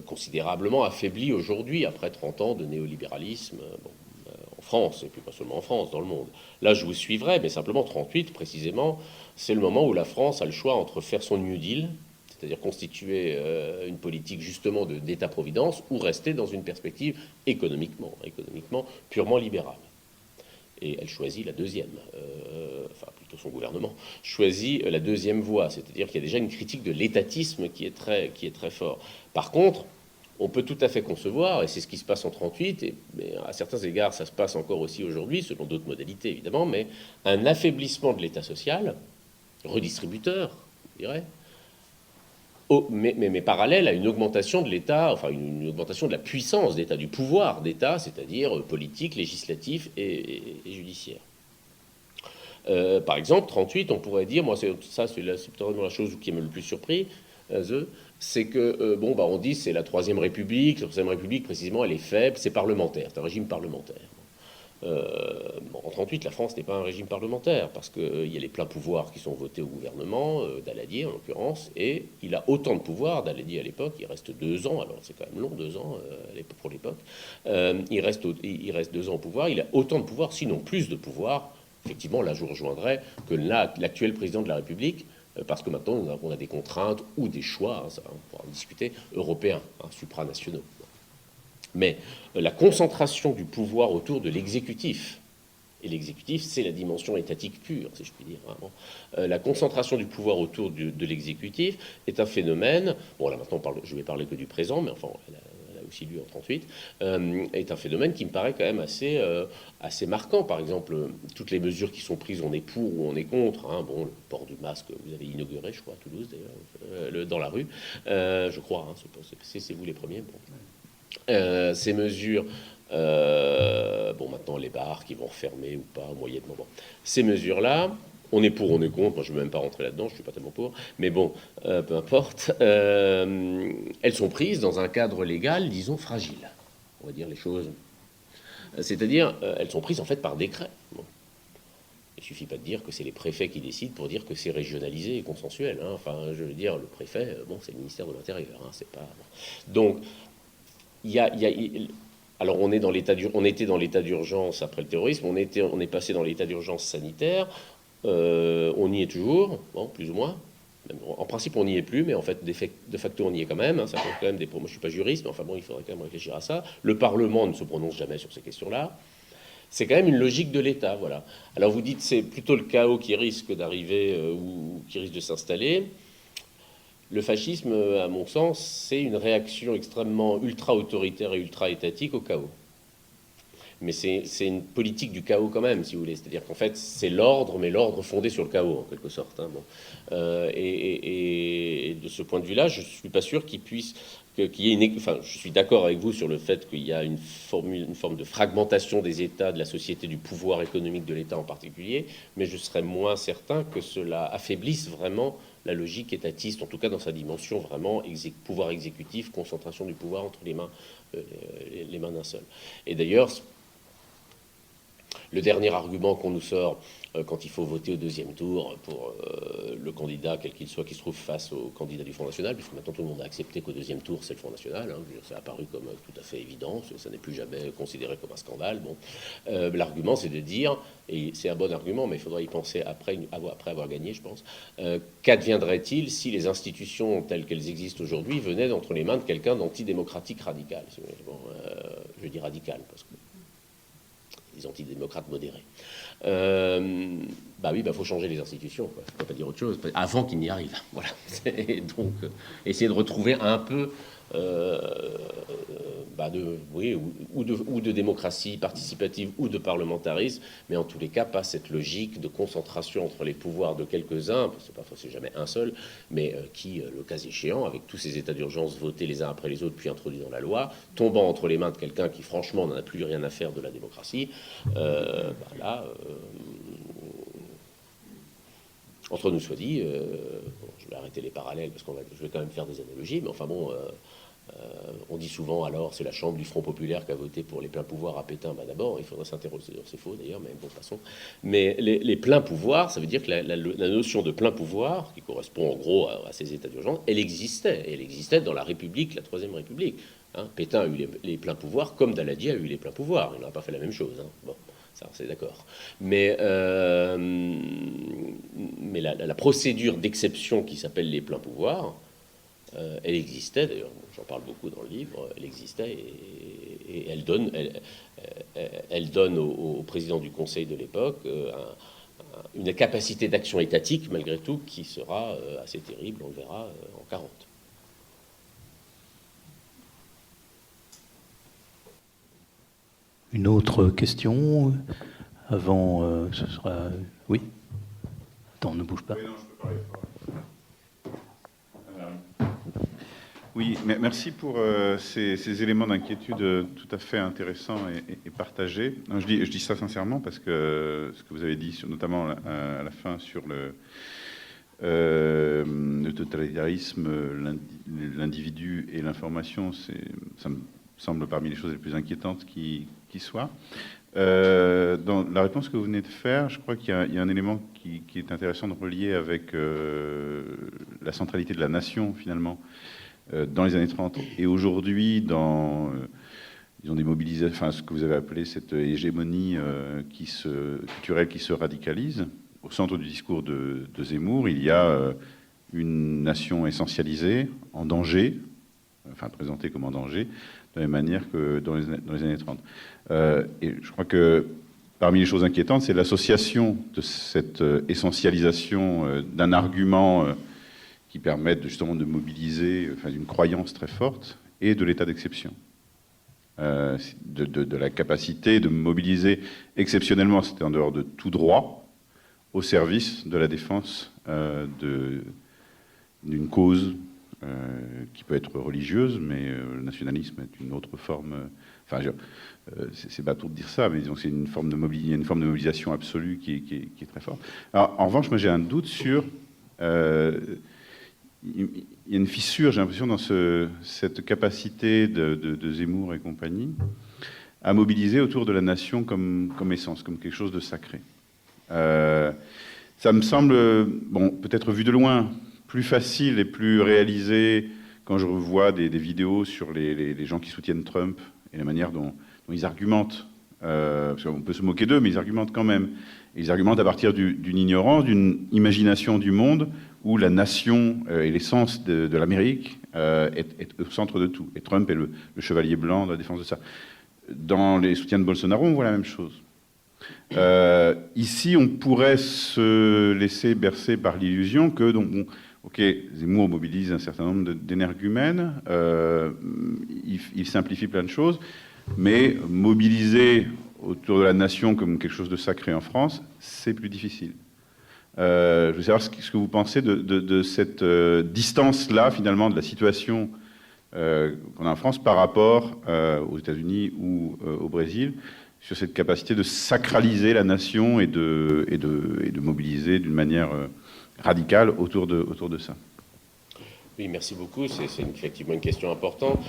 considérablement affaibli aujourd'hui, après 30 ans de néolibéralisme en France, et puis pas seulement en France, dans le monde. Là, je vous suivrai, mais simplement 38, précisément, c'est le moment où la France a le choix entre faire son New Deal, c'est-à-dire constituer une politique justement d'État-providence, ou rester dans une perspective économiquement purement libérale. Et elle choisit la deuxième, enfin plutôt son gouvernement, choisit la deuxième voie, c'est-à-dire qu'il y a déjà une critique de l'étatisme qui est très fort. Par contre, on peut tout à fait concevoir, et c'est ce qui se passe en 1938, mais à certains égards ça se passe encore aussi aujourd'hui, selon d'autres modalités évidemment, mais un affaiblissement de l'État social, redistributeur, je dirais, mais parallèle à une augmentation de l'État, enfin une augmentation de la puissance d'État, du pouvoir d'État, c'est-à-dire politique, législatif et judiciaire. Par exemple, 1938, on pourrait dire, moi c'est probablement la chose qui m'a le plus surpris, c'est que, on dit c'est la Troisième République. La Troisième République, précisément, elle est faible, c'est parlementaire, c'est un régime parlementaire. En 1938, la France n'est pas un régime parlementaire, parce qu'il y a les pleins pouvoirs qui sont votés au gouvernement, Daladier en l'occurrence, et il a autant de pouvoirs, Daladier à l'époque, il reste 2 ans, alors c'est quand même long, 2 ans pour l'époque, il reste 2 ans au pouvoir, il a autant de pouvoirs, sinon plus de pouvoirs, effectivement, là je vous rejoindrai, que l'actuel président de la République, parce que maintenant on a des contraintes ou des choix, ça, on pourra en discuter, européens, supranationaux. Mais la concentration du pouvoir autour de l'exécutif, et l'exécutif, c'est la dimension étatique pure, si je puis dire, vraiment. La concentration du pouvoir autour de l'exécutif est un phénomène, bon là maintenant je vais parler que du présent, mais enfin elle a aussi lieu en 1938, est un phénomène qui me paraît quand même assez marquant. Par exemple, toutes les mesures qui sont prises, on est pour ou on est contre, le port du masque, vous avez inauguré, je crois, à Toulouse d'ailleurs, dans la rue, je crois, c'est vous les premiers, bon. Ces mesures, maintenant les bars qui vont refermer ou pas, moyennement. Bon. Ces mesures-là, on est pour, on est contre, moi je ne veux même pas rentrer là-dedans, je ne suis pas tellement pour, mais bon, peu importe, elles sont prises dans un cadre légal, disons, fragile, on va dire les choses. C'est-à-dire, elles sont prises en fait par décret. Bon. Il ne suffit pas de dire que c'est les préfets qui décident pour dire que c'est régionalisé et consensuel. Enfin, je veux dire, le préfet, c'est le ministère de l'Intérieur, c'est pas... Donc, alors on était dans l'état d'urgence après le terrorisme, on est passé dans l'état d'urgence sanitaire, on y est toujours, plus ou moins. En principe on n'y est plus, mais en fait de facto on y est quand même. Ça pose quand même moi je suis pas juriste, mais enfin il faudrait quand même réfléchir à ça. Le Parlement ne se prononce jamais sur ces questions-là. C'est quand même une logique de l'État, voilà. Alors vous dites c'est plutôt le chaos qui risque d'arriver ou qui risque de s'installer. Le fascisme, à mon sens, c'est une réaction extrêmement ultra-autoritaire et ultra-étatique au chaos. Mais c'est une politique du chaos quand même, si vous voulez. C'est-à-dire qu'en fait, c'est l'ordre, mais l'ordre fondé sur le chaos, en quelque sorte. Et de ce point de vue-là, je ne suis pas sûr qu'il y ait je suis d'accord avec vous sur le fait qu'il y a une forme de fragmentation des États, de la société, du pouvoir économique de l'État en particulier, mais je serais moins certain que cela affaiblisse vraiment la logique étatiste, en tout cas dans sa dimension vraiment pouvoir exécutif, concentration du pouvoir entre les mains d'un seul. Et d'ailleurs, le dernier argument qu'on nous sort quand il faut voter au deuxième tour pour le candidat, quel qu'il soit, qui se trouve face au candidat du Front National, puisque maintenant tout le monde a accepté qu'au deuxième tour, c'est le Front National. Ça a apparu comme tout à fait évident, ça n'est plus jamais considéré comme un scandale. L'argument, c'est de dire, et c'est un bon argument, mais il faudra y penser après avoir gagné, je pense, qu'adviendrait-il si les institutions telles qu'elles existent aujourd'hui venaient entre les mains de quelqu'un d'antidémocratique radical. Je dis radical, parce que les antidémocrates modérés. Faut changer les institutions, quoi. Je ne peux pas dire autre chose, avant qu'ils n'y arrivent. Voilà. Et donc, essayer de retrouver un peu ou de démocratie participative ou de parlementarisme, mais en tous les cas, pas cette logique de concentration entre les pouvoirs de quelques-uns, parce que c'est jamais un seul, mais qui, le cas échéant, avec tous ces états d'urgence votés les uns après les autres, puis introduits dans la loi, tombant entre les mains de quelqu'un qui, franchement, n'en a plus rien à faire de la démocratie, entre nous soit dit, je vais arrêter les parallèles parce je vais quand même faire des analogies, mais enfin On dit souvent, alors, c'est la Chambre du Front Populaire qui a voté pour les pleins pouvoirs à Pétain. Ben d'abord, il faudrait s'interroger, c'est faux d'ailleurs, mais bon, passons. Mais les pleins pouvoirs, ça veut dire que la notion de plein pouvoir, qui correspond en gros à ces états d'urgence, elle existait. Et elle existait dans la République, la Troisième République. Hein. Pétain a eu les pleins pouvoirs, comme Daladier a eu les pleins pouvoirs. Il n'a pas fait la même chose. Hein. Bon, ça, c'est d'accord. Mais la procédure d'exception qui s'appelle les pleins pouvoirs, elle existait, d'ailleurs, j'en parle beaucoup dans le livre, elle existait et elle donne au président du Conseil de l'époque une capacité d'action étatique, malgré tout, qui sera assez terrible, on le verra en 40. Une autre question avant, ce sera... Oui. Attends, ne bouge pas. Oui, non, je peux parler fort. Oui, merci pour ces éléments d'inquiétude tout à fait intéressants et partagés. Non, je dis ça sincèrement parce que ce que vous avez dit, notamment à la fin sur le totalitarisme, l'individu et l'information, ça me semble parmi les choses les plus inquiétantes qui soient. Dans la réponse que vous venez de faire, je crois qu'il y a un élément qui est intéressant de relier avec la centralité de la nation, finalement, dans les années 30 et aujourd'hui dans ils ont des mobilisations, enfin ce que vous avez appelé cette hégémonie culturelle qui se radicalise. Au centre du discours de Zemmour, il y a une nation essentialisée, en danger, enfin présentée comme en danger, de la même manière que dans les années 30. Et je crois que parmi les choses inquiétantes, c'est l'association de cette essentialisation d'un argument qui permettent justement de mobiliser, enfin, une croyance très forte, et de l'état d'exception. De la capacité de mobiliser exceptionnellement, c'était en dehors de tout droit, au service de la défense d'une cause qui peut être religieuse, mais le nationalisme est une autre forme... Enfin, c'est bateau de dire ça, mais disons que c'est une forme de mobilisation absolue qui est très forte. Alors, en revanche, moi j'ai un doute sur... il y a une fissure, j'ai l'impression, dans cette capacité de Zemmour et compagnie à mobiliser autour de la nation comme essence, comme quelque chose de sacré. Ça me semble, bon, peut-être vu de loin, plus facile et plus réalisé quand je revois des vidéos sur les gens qui soutiennent Trump et la manière dont ils argumentent. Parce qu'on peut se moquer d'eux, mais ils argumentent quand même. Et ils argumentent à partir d'une ignorance, d'une imagination du monde où la nation et l'essence de l'Amérique est au centre de tout. Et Trump est le chevalier blanc de la défense de ça. Dans les soutiens de Bolsonaro, on voit la même chose. Ici, on pourrait se laisser bercer par l'illusion que, donc, bon, ok, Zemmour mobilise un certain nombre d'énergumènes, il simplifie plein de choses, mais mobiliser autour de la nation comme quelque chose de sacré en France, c'est plus difficile. Je veux savoir ce que vous pensez de cette distance-là, finalement, de la situation qu'on a en France par rapport aux États-Unis ou au Brésil, sur cette capacité de sacraliser la nation et de mobiliser d'une manière radicale autour de ça. Oui, merci beaucoup. C'est effectivement une question importante.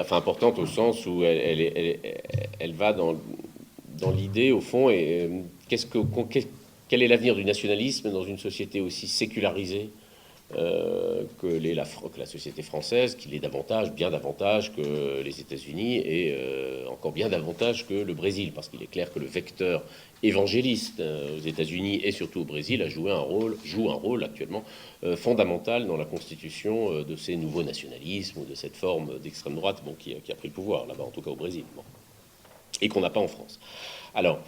Enfin, importante au sens où elle va dans l'idée, au fond, et quel est l'avenir du nationalisme dans une société aussi sécularisée que la société française, qui l'est davantage, bien davantage que les États-Unis et encore bien davantage que le Brésil, parce qu'il est clair que le vecteur évangéliste aux États-Unis et surtout au Brésil joue un rôle actuellement fondamental dans la constitution de ces nouveaux nationalismes ou de cette forme d'extrême droite qui a pris le pouvoir là-bas, en tout cas au Brésil, et qu'on n'a pas en France. Alors,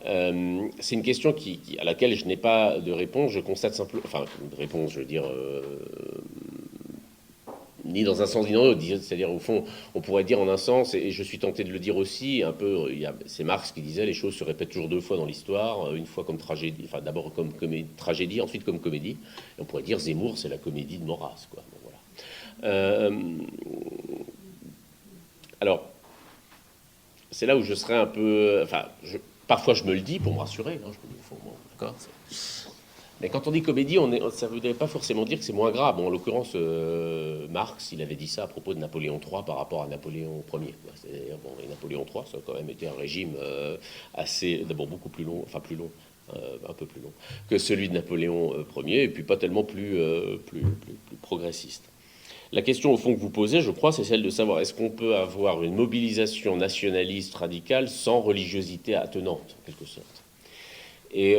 c'est une question à laquelle je n'ai pas de réponse. Je constate simplement, enfin, de réponse, je veux dire, ni dans un sens ni dans l'autre. C'est-à-dire, au fond, on pourrait dire en un sens, et je suis tenté de le dire aussi, un peu, c'est Marx qui disait les choses se répètent toujours deux fois dans l'histoire, une fois comme tragédie, enfin d'abord comme tragédie, ensuite comme comédie. Et on pourrait dire Zemmour, c'est la comédie de Maurras, quoi. Donc, voilà. Alors, c'est là où je serais un peu, enfin, parfois je me le dis pour me rassurer, hein, je me dis, au fond, bon, d'accord. Mais quand on dit comédie, ça ne voudrait pas forcément dire que c'est moins grave. Bon, en l'occurrence, Marx, il avait dit ça à propos de Napoléon III par rapport à Napoléon Ier. C'est-à-dire, bon, et Napoléon III, ça a quand même été un régime assez, d'abord beaucoup plus long, enfin plus long, un peu plus long que celui de Napoléon Ier, et puis pas tellement plus progressiste. La question au fond que vous posez, je crois, c'est celle de savoir est-ce qu'on peut avoir une mobilisation nationaliste radicale sans religiosité attenante, en quelque sorte. Et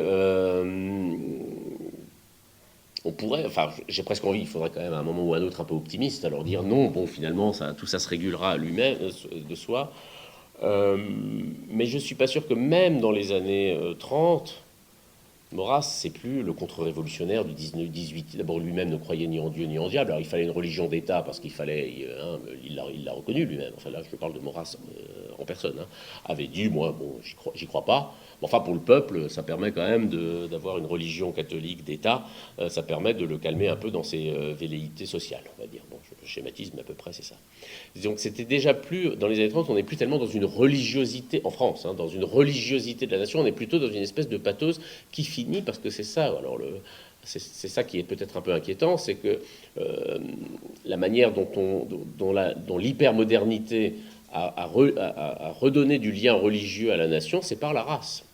on pourrait, enfin, j'ai presque envie, il faudrait quand même à un moment ou à un autre un peu optimiste, alors dire non, bon, finalement, tout ça se régulera à lui-même, de soi. Mais je ne suis pas sûr que même dans les années 30, Maurras, c'est plus le contre-révolutionnaire du 19-18. D'abord, lui-même ne croyait ni en Dieu ni en diable. Alors, il fallait une religion d'État parce qu'il fallait... il l'a reconnu lui-même. Enfin, là, je parle de Maurras en personne. Avait dit, moi, bon, j'y crois pas. Enfin, pour le peuple, ça permet quand même d'avoir une religion catholique d'État. Ça permet de le calmer un peu dans ses velléités sociales, on va dire. Bon, je schématise, mais à peu près, c'est ça. Donc, c'était déjà plus... Dans les années 30, on n'est plus tellement dans une religiosité... En France, dans une religiosité de la nation. On est plutôt dans une espèce de pathos qui finit, parce que c'est ça... Alors, c'est ça qui est peut-être un peu inquiétant, c'est que la manière dont l'hypermodernité a redonné du lien religieux à la nation, c'est par la race.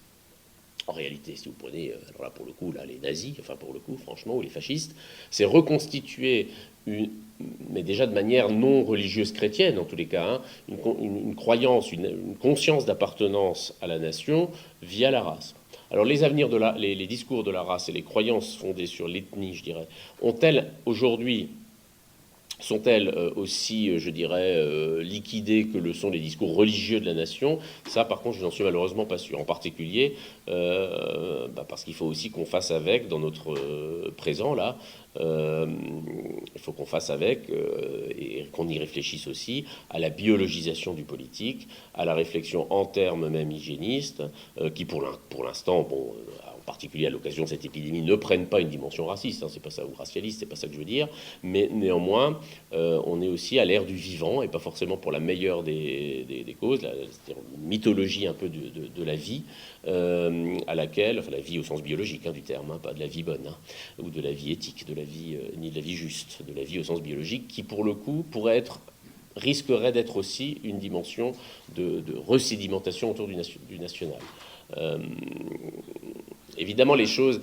En réalité, si vous prenez, alors là pour le coup, là, les nazis, enfin pour le coup, franchement, ou les fascistes, c'est reconstituer mais déjà de manière non religieuse chrétienne en tous les cas, une croyance, une conscience d'appartenance à la nation via la race. Alors les discours de la race et les croyances fondées sur l'ethnie, je dirais, sont-elles aussi, je dirais, liquidées que le sont les discours religieux de la nation? Ça, par contre, je n'en suis malheureusement pas sûr. En particulier, parce qu'il faut aussi qu'on fasse avec, dans notre présent, là, il faut qu'on fasse avec, et qu'on y réfléchisse aussi, à la biologisation du politique, à la réflexion en termes même hygiénistes, qui pour l'instant, bon... en particulier à l'occasion de cette épidémie, ne prennent pas une dimension raciste, c'est pas ça, ou racialiste, c'est pas ça que je veux dire, mais néanmoins, on est aussi à l'ère du vivant, et pas forcément pour la meilleure des causes, c'est-à-dire une mythologie un peu de la vie, à laquelle, enfin la vie au sens biologique du terme, pas de la vie bonne, ou de la vie éthique, de la vie, ni de la vie juste, de la vie au sens biologique, qui pour le coup risquerait d'être aussi une dimension de resédimentation autour du national. Évidemment, les choses,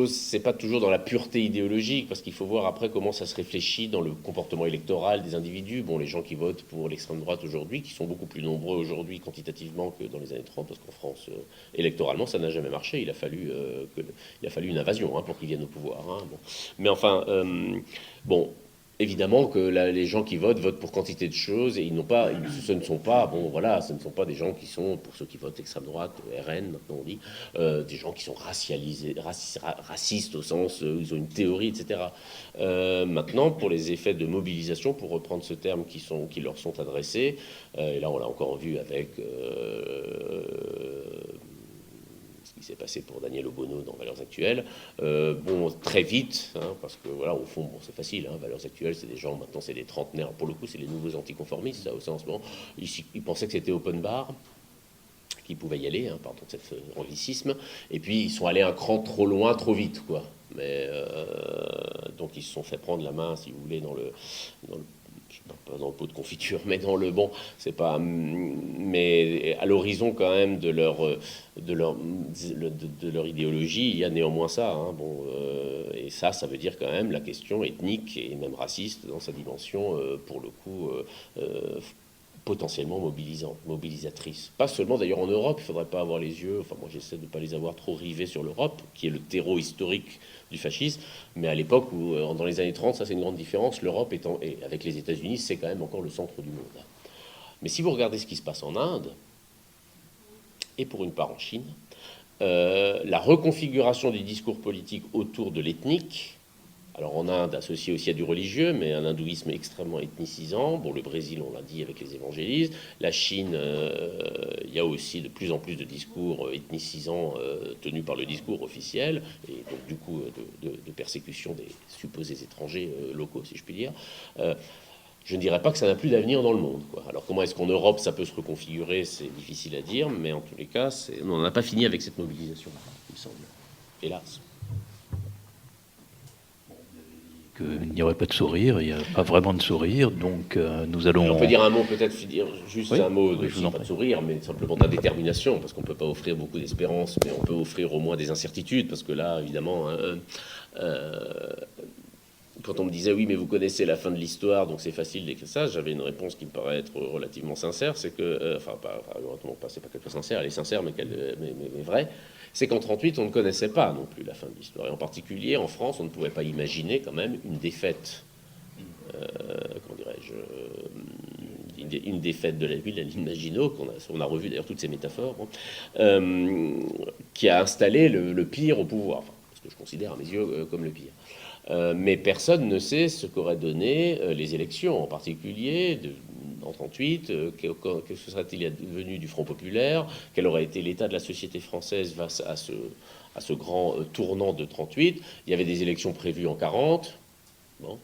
c'est pas toujours dans la pureté idéologique, parce qu'il faut voir après comment ça se réfléchit dans le comportement électoral des individus. Bon, les gens qui votent pour l'extrême droite aujourd'hui, qui sont beaucoup plus nombreux aujourd'hui quantitativement que dans les années 30, parce qu'en France, électoralement, ça n'a jamais marché. Il a fallu une invasion pour qu'ils viennent au pouvoir. Bon. Mais enfin, bon... Évidemment que les gens qui votent pour quantité de choses, et ce ne sont pas des gens qui sont, pour ceux qui votent extrême droite, RN, maintenant on dit, des gens qui sont racistes au sens où ils ont une théorie, etc. Maintenant, pour les effets de mobilisation, pour reprendre ce terme qui leur sont adressés, et là on l'a encore vu avec... qui s'est passé pour Daniel Obono dans Valeurs Actuelles, très vite, parce que voilà, au fond, c'est facile, Valeurs Actuelles, c'est des gens, maintenant c'est des trentenaires, pour le coup c'est les nouveaux anticonformistes, ça aussi en ce moment, ils pensaient que c'était open bar, qu'ils pouvaient y aller, pardon de cet anglicisme, et puis ils sont allés un cran trop loin, trop vite, quoi. Mais donc ils se sont fait prendre la main, si vous voulez, dans le pas dans le pot de confiture, mais dans le bon, c'est pas, mais à l'horizon quand même de leur idéologie, il y a néanmoins ça, et ça veut dire quand même la question ethnique et même raciste dans sa dimension, pour le coup, potentiellement mobilisatrice. Pas seulement d'ailleurs en Europe, il ne faudrait pas avoir les yeux, enfin moi j'essaie de ne pas les avoir trop rivés sur l'Europe, qui est le terreau historique du fascisme, mais à l'époque où, dans les années 30, ça c'est une grande différence, l'Europe et avec les États-Unis, c'est quand même encore le centre du monde. Mais si vous regardez ce qui se passe en Inde, et pour une part en Chine, la reconfiguration du discours politique autour de l'ethnique, alors en Inde, associé aussi à du religieux, mais un hindouisme extrêmement ethnicisant. Bon, le Brésil, on l'a dit avec les évangélistes. La Chine, il y a aussi de plus en plus de discours ethnicisants tenus par le discours officiel, et donc du coup de persécution des supposés étrangers locaux, si je puis dire. Je ne dirais pas que ça n'a plus d'avenir dans le monde, quoi. Alors comment est-ce qu'en Europe ça peut se reconfigurer, c'est difficile à dire, mais en tous les cas, on n'en a pas fini avec cette mobilisation, il me semble. hélas. Qu'il n'y aurait pas de sourire, il n'y a pas vraiment de sourire, donc nous allons... On peut dire un mot, peut-être dire juste Oui, un mot, oui, je vous en pas de prie. sourire, mais simplement de la détermination, parce qu'on ne peut pas offrir beaucoup d'espérance, mais on peut offrir au moins des incertitudes, parce que là, évidemment, quand on me disait, oui, mais vous connaissez la fin de l'histoire, donc c'est facile d'écrire ça, j'avais une réponse qui me paraît être relativement sincère, c'est que, c'est pas quelque chose sincère, elle est sincère, mais vraie, c'est qu'en 1938, on ne connaissait pas non plus la fin de l'histoire. Et en particulier, en France, on ne pouvait pas imaginer quand même une défaite, comment dirais-je, une défaite de la ville, à l'Imaginot, on a revu d'ailleurs toutes ces métaphores, qui a installé le pire au pouvoir, enfin, ce que je considère à mes yeux comme le pire. Mais personne ne sait ce qu'auraient donné les élections, en particulier en 1938, que serait-il advenu du Front populaire, quel aurait été l'état de la société française face à ce grand tournant de 1938. Il y avait des élections prévues en 1940. Bon.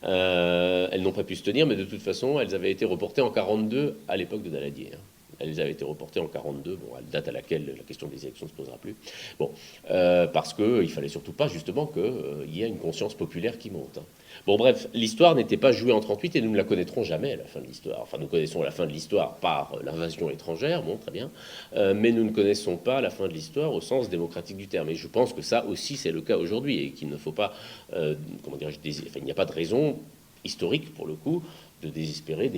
Elles n'ont pas pu se tenir, mais de toute façon, elles avaient été reportées en 1942 à l'époque de Daladier. Elles avaient été reportées en 1942, bon, à la date à laquelle la question des élections ne se posera plus. Bon, parce qu'il ne fallait surtout pas, justement, qu'il y ait une conscience populaire qui monte. Bon, bref, l'histoire n'était pas jouée en 1938 et nous ne la connaîtrons jamais, la fin de l'histoire. Enfin, nous connaissons la fin de l'histoire par l'invasion étrangère, bon, très bien, mais nous ne connaissons pas la fin de l'histoire au sens démocratique du terme. Et je pense que ça aussi, c'est le cas aujourd'hui et qu'il ne faut pas, comment dirais-je, il n'y a pas de raison historique, pour le coup, de désespérer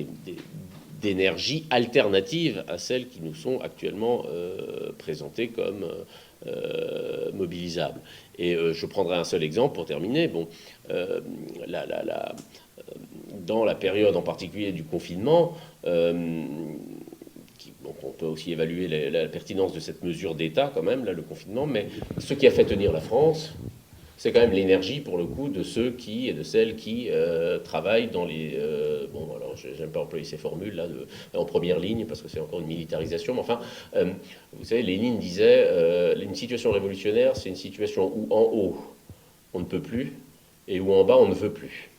d'énergies alternatives à celles qui nous sont actuellement présentées comme mobilisables. Et je prendrai un seul exemple pour terminer. Bon, dans la période en particulier du confinement, donc on peut aussi évaluer la pertinence de cette mesure d'État quand même, là, le confinement, mais ce qui a fait tenir la France, c'est quand même l'énergie, pour le coup, de ceux qui et de celles qui travaillent dans les... bon, alors, j'aime pas employer ces formules, là, en première ligne, parce que c'est encore une militarisation, mais enfin, vous savez, Lénine disait, une situation révolutionnaire, c'est une situation où, en haut, on ne peut plus, et où, en bas, on ne veut plus.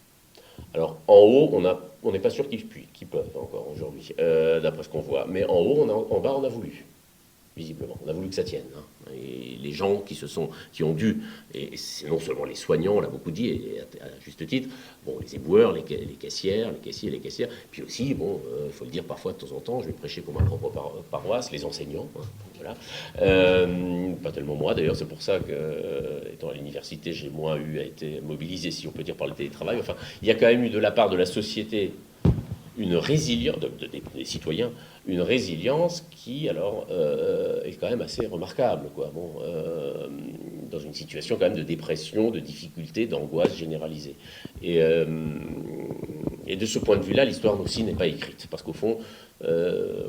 Alors, en haut, on n'est pas sûr qu'ils peuvent encore aujourd'hui, d'après ce qu'on voit, mais en haut, en bas, on a voulu. Visiblement, on a voulu que ça tienne. Hein. Et les gens qui ont dû, et c'est non seulement les soignants, on l'a beaucoup dit, et à juste titre, bon, les éboueurs, les caissières, les caissiers, les caissières, puis aussi, bon, il faut le dire parfois de temps en temps, je vais prêcher pour ma propre paroisse, les enseignants, hein, voilà. Pas tellement moi d'ailleurs, c'est pour ça que, étant à l'université, j'ai moins eu à être mobilisé, si on peut dire, par le télétravail. Enfin, il y a quand même eu de la part de la société une résilience, des citoyens, une résilience qui, alors, est quand même assez remarquable, quoi. Bon, dans une situation quand même de dépression, de difficulté, d'angoisse généralisée. Et de ce point de vue-là, l'histoire aussi n'est pas écrite, parce qu'au fond,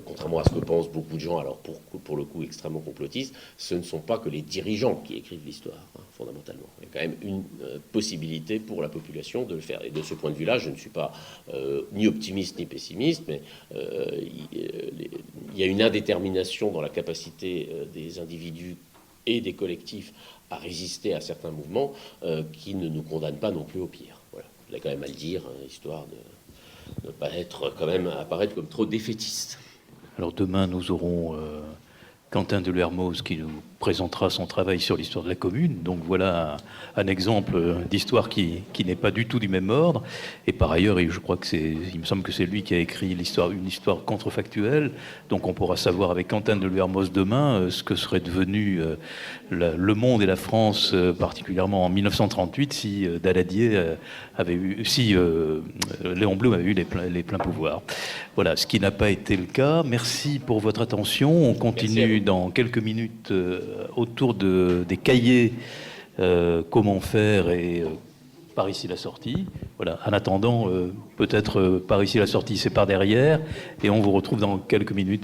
contrairement à ce que pensent beaucoup de gens, alors pour le coup extrêmement complotistes, ce ne sont pas que les dirigeants qui écrivent l'histoire, hein, fondamentalement. Il y a quand même une possibilité pour la population de le faire. Et de ce point de vue-là, je ne suis pas ni optimiste ni pessimiste, mais il y a une indétermination dans la capacité des individus et des collectifs à résister à certains mouvements qui ne nous condamnent pas non plus au pire. Voilà. Je voulais quand même à le dire, hein, histoire de ne pas être quand même apparaître comme trop défaitiste. Alors demain, nous aurons Quentin de Lermoz qui nous présentera son travail sur l'histoire de la commune. Donc voilà un exemple d'histoire qui n'est pas du tout du même ordre. Et par ailleurs, je crois que il me semble que c'est lui qui a écrit une histoire contrefactuelle. Donc on pourra savoir avec Quentin de Lermoz demain ce que serait devenu le monde et la France, particulièrement en 1938, si Daladier si Léon Blum avait eu les pleins pouvoirs. Voilà, ce qui n'a pas été le cas. Merci pour votre attention. On continue dans quelques minutes autour des cahiers, comment faire et par ici la sortie. Voilà. En attendant, peut-être par ici la sortie, c'est par derrière. Et on vous retrouve dans quelques minutes.